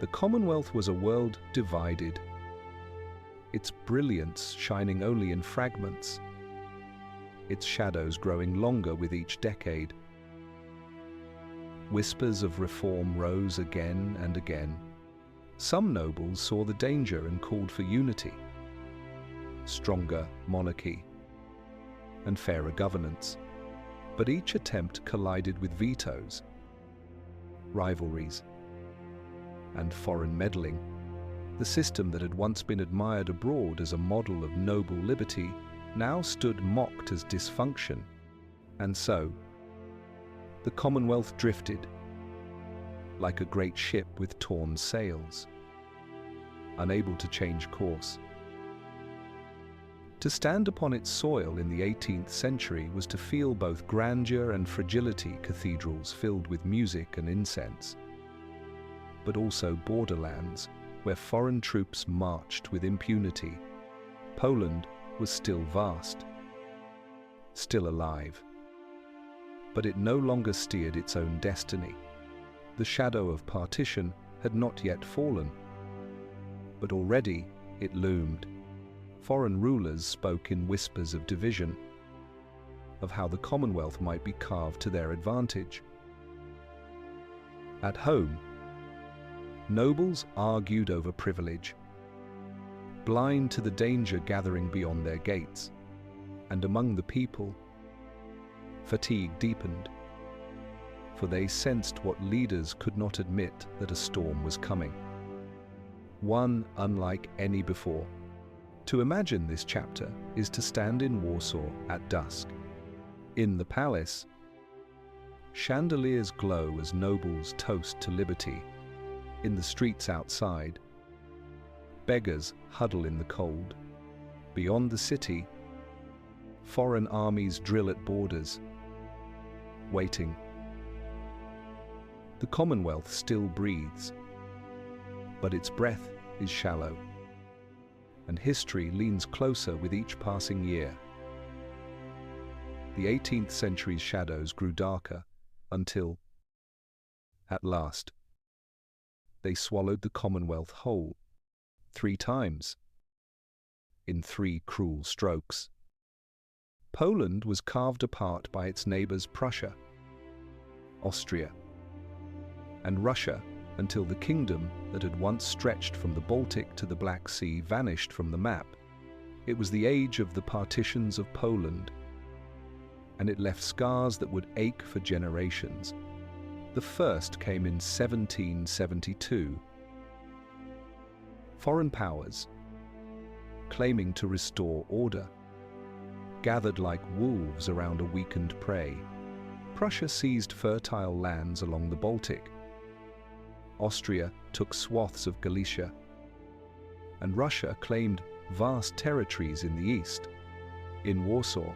The Commonwealth was a world divided, its brilliance shining only in fragments, its shadows growing longer with each decade. Whispers of reform rose again and again. Some nobles saw the danger and called for unity, stronger monarchy, and fairer governance. But each attempt collided with vetoes, rivalries, and foreign meddling. The system that had once been admired abroad as a model of noble liberty now stood mocked as dysfunction. And so, the Commonwealth drifted, like a great ship with torn sails, unable to change course. To stand upon its soil in the 18th century was to feel both grandeur and fragility. Cathedrals filled with music and incense, but also borderlands where foreign troops marched with impunity. Poland was still vast, still alive, but it no longer steered its own destiny. The shadow of partition had not yet fallen, but already it loomed. Foreign rulers spoke in whispers of division, of how the Commonwealth might be carved to their advantage. At home, nobles argued over privilege, blind to the danger gathering beyond their gates. And among the people, fatigue deepened, for they sensed what leaders could not admit, that a storm was coming, one unlike any before. To imagine this chapter is to stand in Warsaw at dusk. In the palace, chandeliers glow as nobles toast to liberty. In the streets outside, beggars huddle in the cold. Beyond the city, foreign armies drill at borders, waiting. The Commonwealth still breathes, but its breath is shallow, and history leans closer with each passing year. The 18th century's shadows grew darker until, at last, they swallowed the Commonwealth whole, 3 times, in 3 cruel strokes. Poland was carved apart by its neighbors Prussia, Austria, and Russia until the kingdom that had once stretched from the Baltic to the Black Sea vanished from the map. It was the age of the partitions of Poland, and it left scars that would ache for generations. The first came in 1772. Foreign powers, claiming to restore order, gathered like wolves around a weakened prey. Prussia seized fertile lands along the Baltic. Austria took swaths of Galicia, and Russia claimed vast territories in the east. In Warsaw,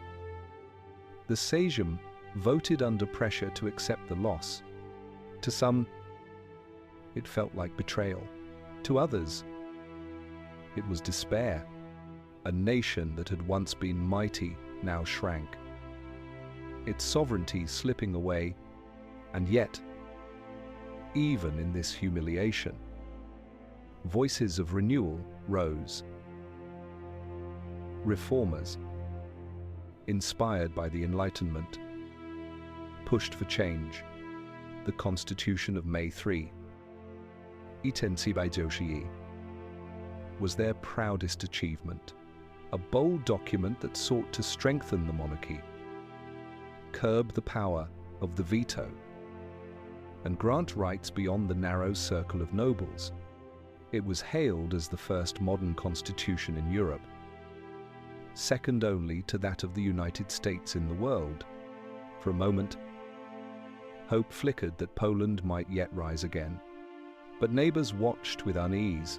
the Sejm voted under pressure to accept the loss. To some, it felt like betrayal. To others, it was despair. A nation that had once been mighty now shrank, its sovereignty slipping away, and yet, even in this humiliation, voices of renewal rose. Reformers, inspired by the Enlightenment, pushed for change. The Constitution of May 3, Jagiellonians, was their proudest achievement, a bold document that sought to strengthen the monarchy, curb the power of the veto, and grant rights beyond the narrow circle of nobles. It was hailed as the first modern constitution in Europe, second only to that of the United States in the world. For a moment, hope flickered that Poland might yet rise again, but neighbors watched with unease.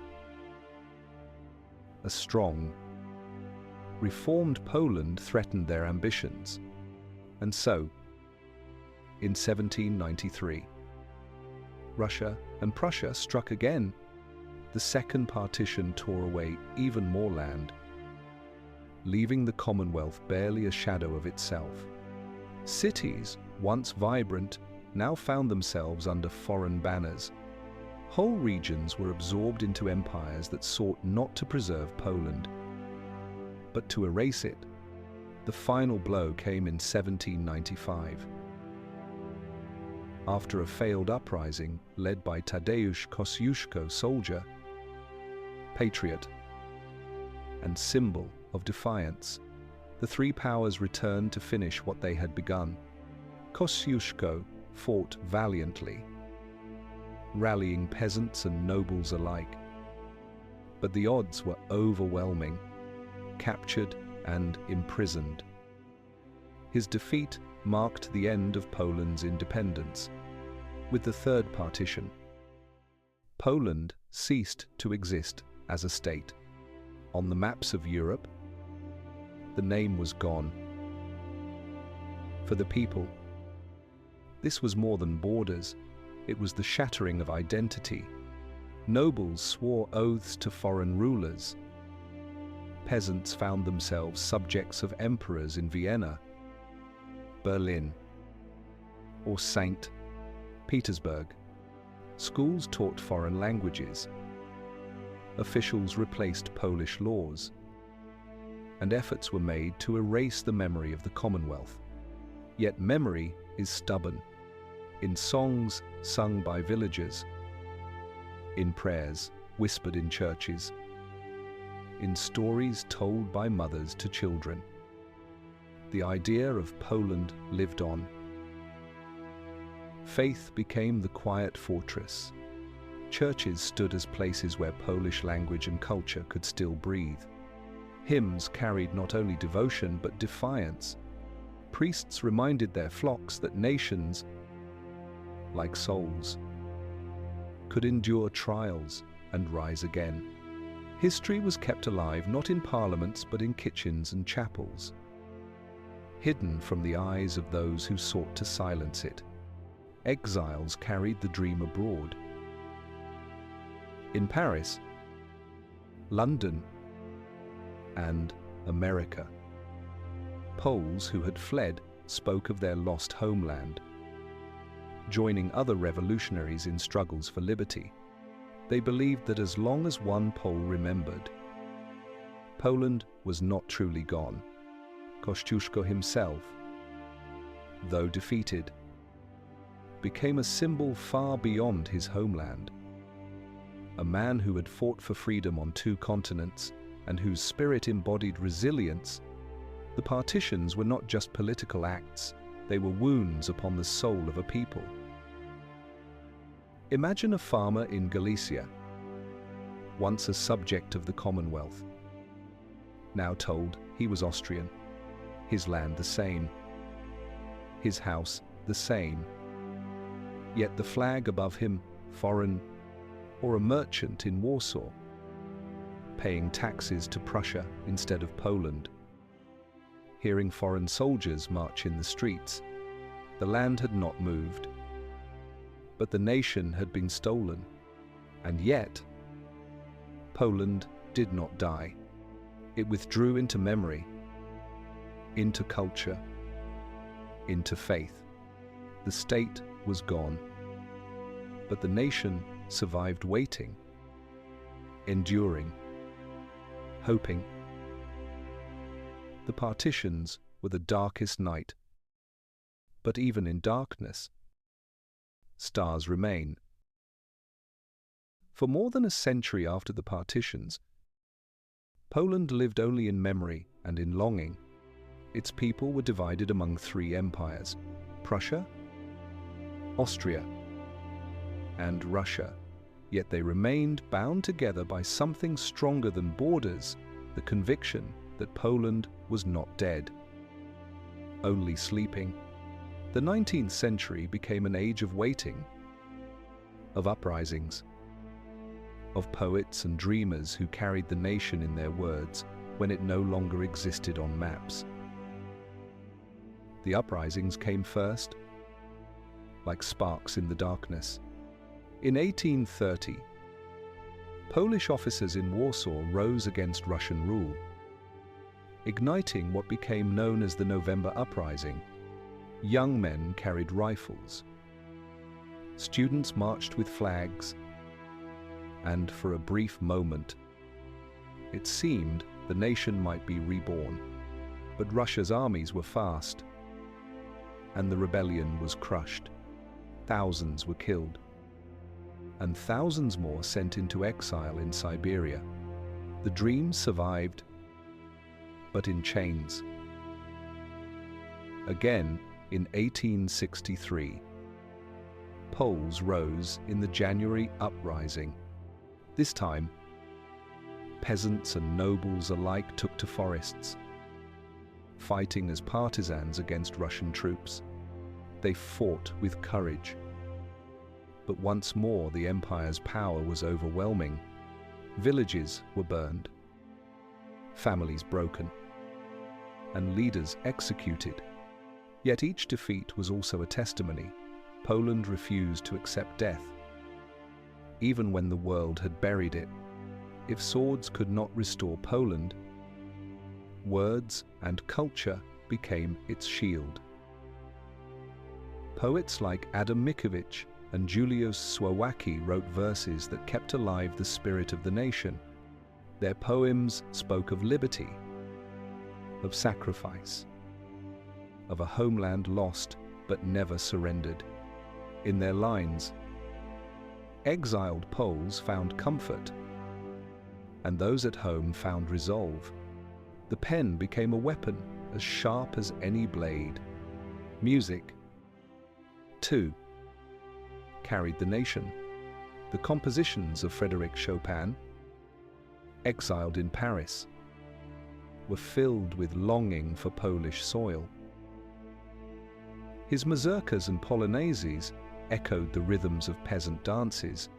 A strong, reformed Poland threatened their ambitions, and so, in 1793, Russia and Prussia struck again. The second partition tore away even more land, leaving the Commonwealth barely a shadow of itself. Cities, once vibrant, now found themselves under foreign banners. Whole regions were absorbed into empires that sought not to preserve Poland, but to erase it. The final blow came in 1795. After a failed uprising led by Tadeusz Kościuszko, soldier, patriot, and symbol of defiance, the 3 powers returned to finish what they had begun. Kościuszko fought valiantly, rallying peasants and nobles alike. But the odds were overwhelming, captured and imprisoned. His defeat marked the end of Poland's independence. With the third partition, Poland ceased to exist as a state. On the maps of Europe, the name was gone. For the people, this was more than borders. It was the shattering of identity. Nobles swore oaths to foreign rulers. Peasants found themselves subjects of emperors in Vienna, Berlin, or St. Petersburg. Schools taught foreign languages. Officials replaced Polish laws, and efforts were made to erase the memory of the Commonwealth. Yet memory is stubborn. In songs sung by villagers, in prayers whispered in churches, in stories told by mothers to children, the idea of Poland lived on. Faith became the quiet fortress. Churches stood as places where Polish language and culture could still breathe. Hymns carried not only devotion but defiance. Priests reminded their flocks that nations, like souls, could endure trials and rise again. History was kept alive not in parliaments but in kitchens and chapels, hidden from the eyes of those who sought to silence it. Exiles carried the dream abroad. In Paris, London, and America, Poles who had fled spoke of their lost homeland, joining other revolutionaries in struggles for liberty. They believed that as long as one Pole remembered, Poland was not truly gone. Kościuszko himself, though defeated, became a symbol far beyond his homeland. A man who had fought for freedom on 2 continents and whose spirit embodied resilience. The partitions were not just political acts, they were wounds upon the soul of a people. Imagine a farmer in Galicia, once a subject of the Commonwealth, now told he was Austrian, his land the same, his house the same, yet the flag above him foreign, or a merchant in Warsaw, paying taxes to Prussia instead of Poland, hearing foreign soldiers march in the streets. The land had not moved, but the nation had been stolen, and yet Poland did not die. It withdrew into memory, into culture, into faith. The state was gone, but the nation survived waiting, enduring, hoping. The partitions were the darkest night, but even in darkness, stars remain. For more than a century after the partitions, Poland lived only in memory and in longing. Its people were divided among 3 empires: Prussia, Austria, and Russia. Yet they remained bound together by something stronger than borders, the conviction that Poland was not dead, only sleeping. The 19th century became an age of waiting, of uprisings, of poets and dreamers who carried the nation in their words when it no longer existed on maps. The uprisings came first, like sparks in the darkness. In 1830, Polish officers in Warsaw rose against Russian rule, igniting what became known as the November Uprising. Young men carried rifles. Students marched with flags, and for a brief moment, it seemed the nation might be reborn. But Russia's armies were fast, and the rebellion was crushed. Thousands were killed, and thousands more sent into exile in Siberia. The dream survived, but in chains. Again, in 1863, Poles rose in the January uprising. This time, peasants and nobles alike took to forests, fighting as partisans against Russian troops. They fought with courage. But once more the empire's power was overwhelming. Villages were burned, families broken, and leaders executed. Yet each defeat was also a testimony. Poland refused to accept death, even when the world had buried it. If swords could not restore Poland, words and culture became its shield. Poets like Adam Mickiewicz and Juliusz Słowacki wrote verses that kept alive the spirit of the nation. Their poems spoke of liberty, of sacrifice, of a homeland lost but never surrendered. In their lines, exiled Poles found comfort, and those at home found resolve. The pen became a weapon as sharp as any blade. Music, too, carried the nation. The compositions of Frédéric Chopin, exiled in Paris, were filled with longing for Polish soil. His mazurkas and polonaises echoed the rhythms of peasant dances,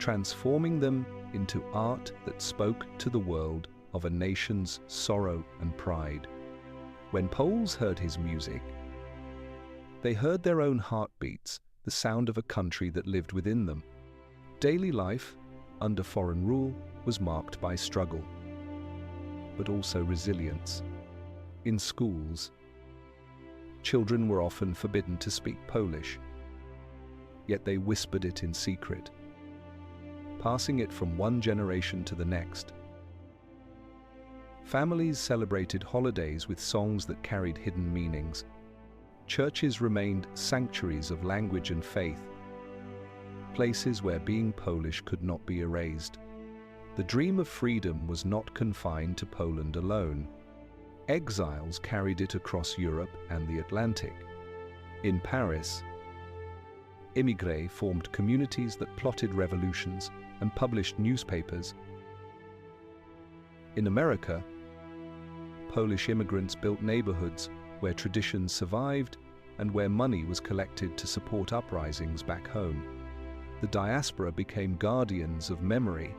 transforming them into art that spoke to the world of a nation's sorrow and pride. When Poles heard his music, they heard their own heartbeats, the sound of a country that lived within them. Daily life, under foreign rule, was marked by struggle, but also resilience. In schools, children were often forbidden to speak Polish, yet they whispered it in secret. passing it from one generation to the next. Families celebrated holidays with songs that carried hidden meanings. Churches remained sanctuaries of language and faith, places where being Polish could not be erased. The dream of freedom was not confined to Poland alone. Exiles carried it across Europe and the Atlantic. In Paris, immigrés formed communities that plotted revolutions and published newspapers. In America, Polish immigrants built neighborhoods where traditions survived and where money was collected to support uprisings back home. The diaspora became guardians of memory,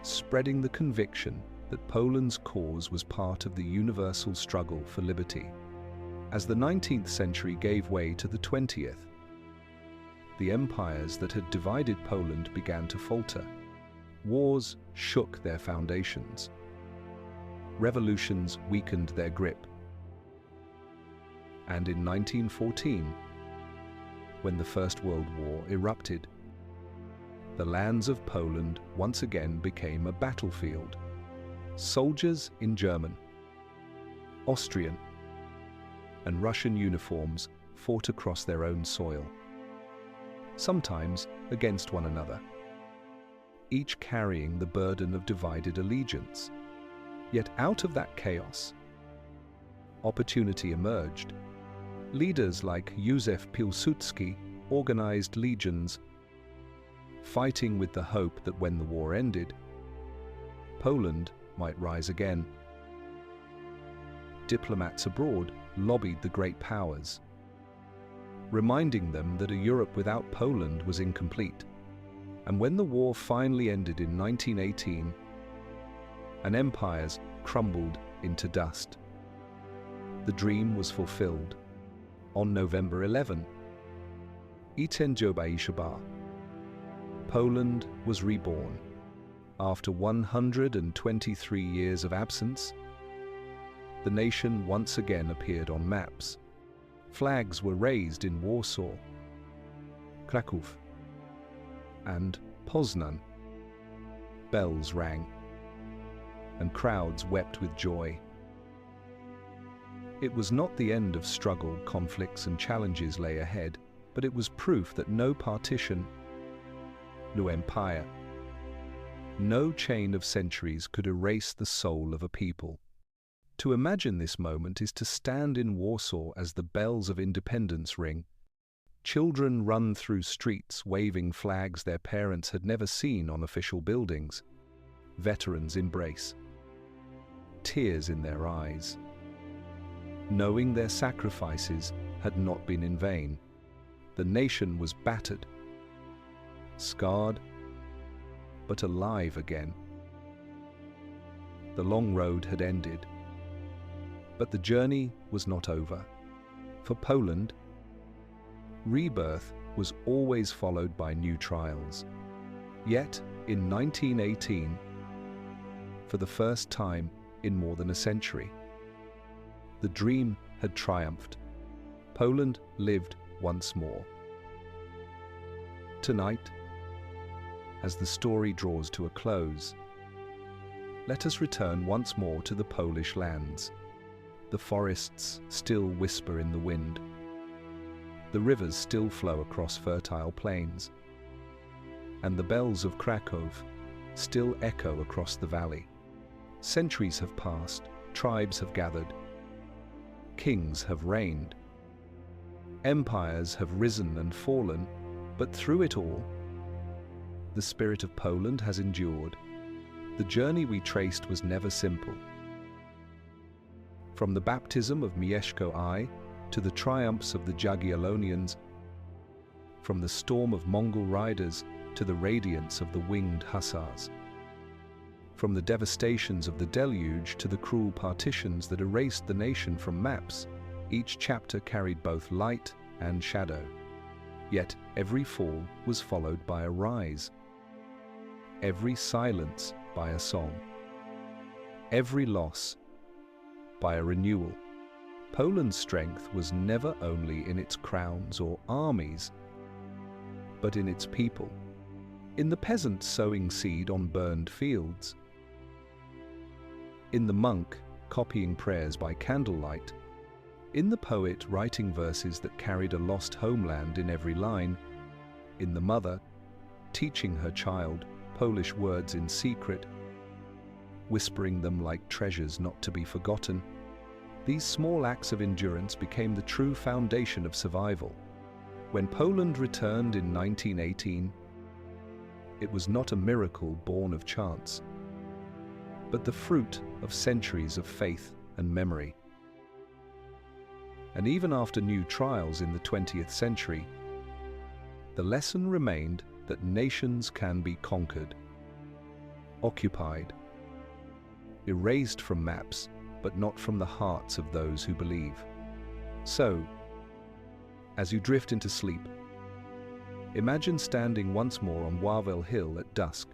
spreading the conviction that Poland's cause was part of the universal struggle for liberty. As the 19th century gave way to the 20th, the empires that had divided Poland began to falter. Wars shook their foundations. Revolutions weakened their grip. And in 1914, when the First World War erupted, the lands of Poland once again became a battlefield. Soldiers in German, Austrian, and Russian uniforms fought across their own soil, sometimes against one another, each carrying the burden of divided allegiance. Yet out of that chaos, opportunity emerged. Leaders like Józef Piłsudski organized legions, fighting with the hope that when the war ended, Poland might rise again. Diplomats abroad lobbied the great powers, reminding them that a Europe without Poland was incomplete. And when the war finally ended in 1918, and empires crumbled into dust, the dream was fulfilled. On November 11, Poland was reborn. After 123 years of absence, the nation once again appeared on maps. Flags were raised in Warsaw, Kraków, and Poznan. Bells rang, and crowds wept with joy. It was not the end of struggle, conflicts, and challenges lay ahead, but it was proof that no partition, no empire, no chain of centuries could erase the soul of a people. To imagine this moment is to stand in Warsaw as the bells of independence ring. Children run through streets waving flags their parents had never seen on official buildings. Veterans embrace, tears in their eyes, knowing their sacrifices had not been in vain. The nation was battered, scarred, but alive again. The long road had ended, but the journey was not over. For Poland, rebirth was always followed by new trials. Yet, in 1918, for the first time in more than a century, the dream had triumphed. Poland lived once more. Tonight, as the story draws to a close, let us return once more to the Polish lands. The forests still whisper in the wind. The rivers still flow across fertile plains. And the bells of Kraków still echo across the valley. Centuries have passed, tribes have gathered, kings have reigned, empires have risen and fallen, but through it all, the spirit of Poland has endured. The journey we traced was never simple. From the baptism of Mieszko I to the triumphs of the Jagiellonians, from the storm of Mongol riders to the radiance of the winged hussars, from the devastations of the Deluge to the cruel partitions that erased the nation from maps, each chapter carried both light and shadow. Yet every fall was followed by a rise, every silence by a song, every loss by a renewal. Poland's strength was never only in its crowns or armies, but in its people. in the peasant sowing seed on burned fields, in the monk copying prayers by candlelight, in the poet writing verses that carried a lost homeland in every line, in the mother teaching her child Polish words in secret, whispering them like treasures not to be forgotten. These small acts of endurance became the true foundation of survival. When Poland returned in 1918, it was not a miracle born of chance, but the fruit of centuries of faith and memory. And even after new trials in the 20th century, the lesson remained that nations can be conquered, occupied, erased from maps, but not from the hearts of those who believe. So, as you drift into sleep, imagine standing once more on Wawel Hill at dusk.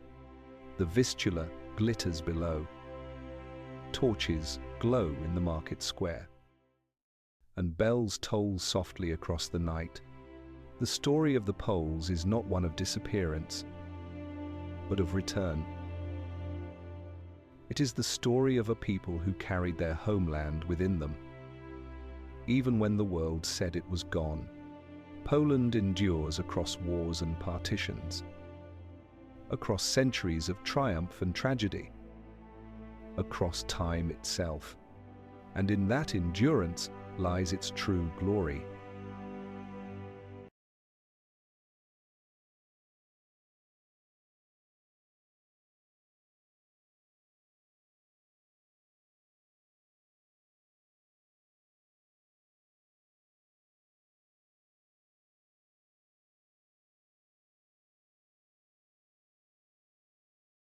The Vistula glitters below. Torches glow in the market square. And bells toll softly across the night. The story of the Poles is not one of disappearance, but of return. It is the story of a people who carried their homeland within them. Even when the world said it was gone, Poland endures across wars and partitions, across centuries of triumph and tragedy, across time itself. And in that endurance lies its true glory.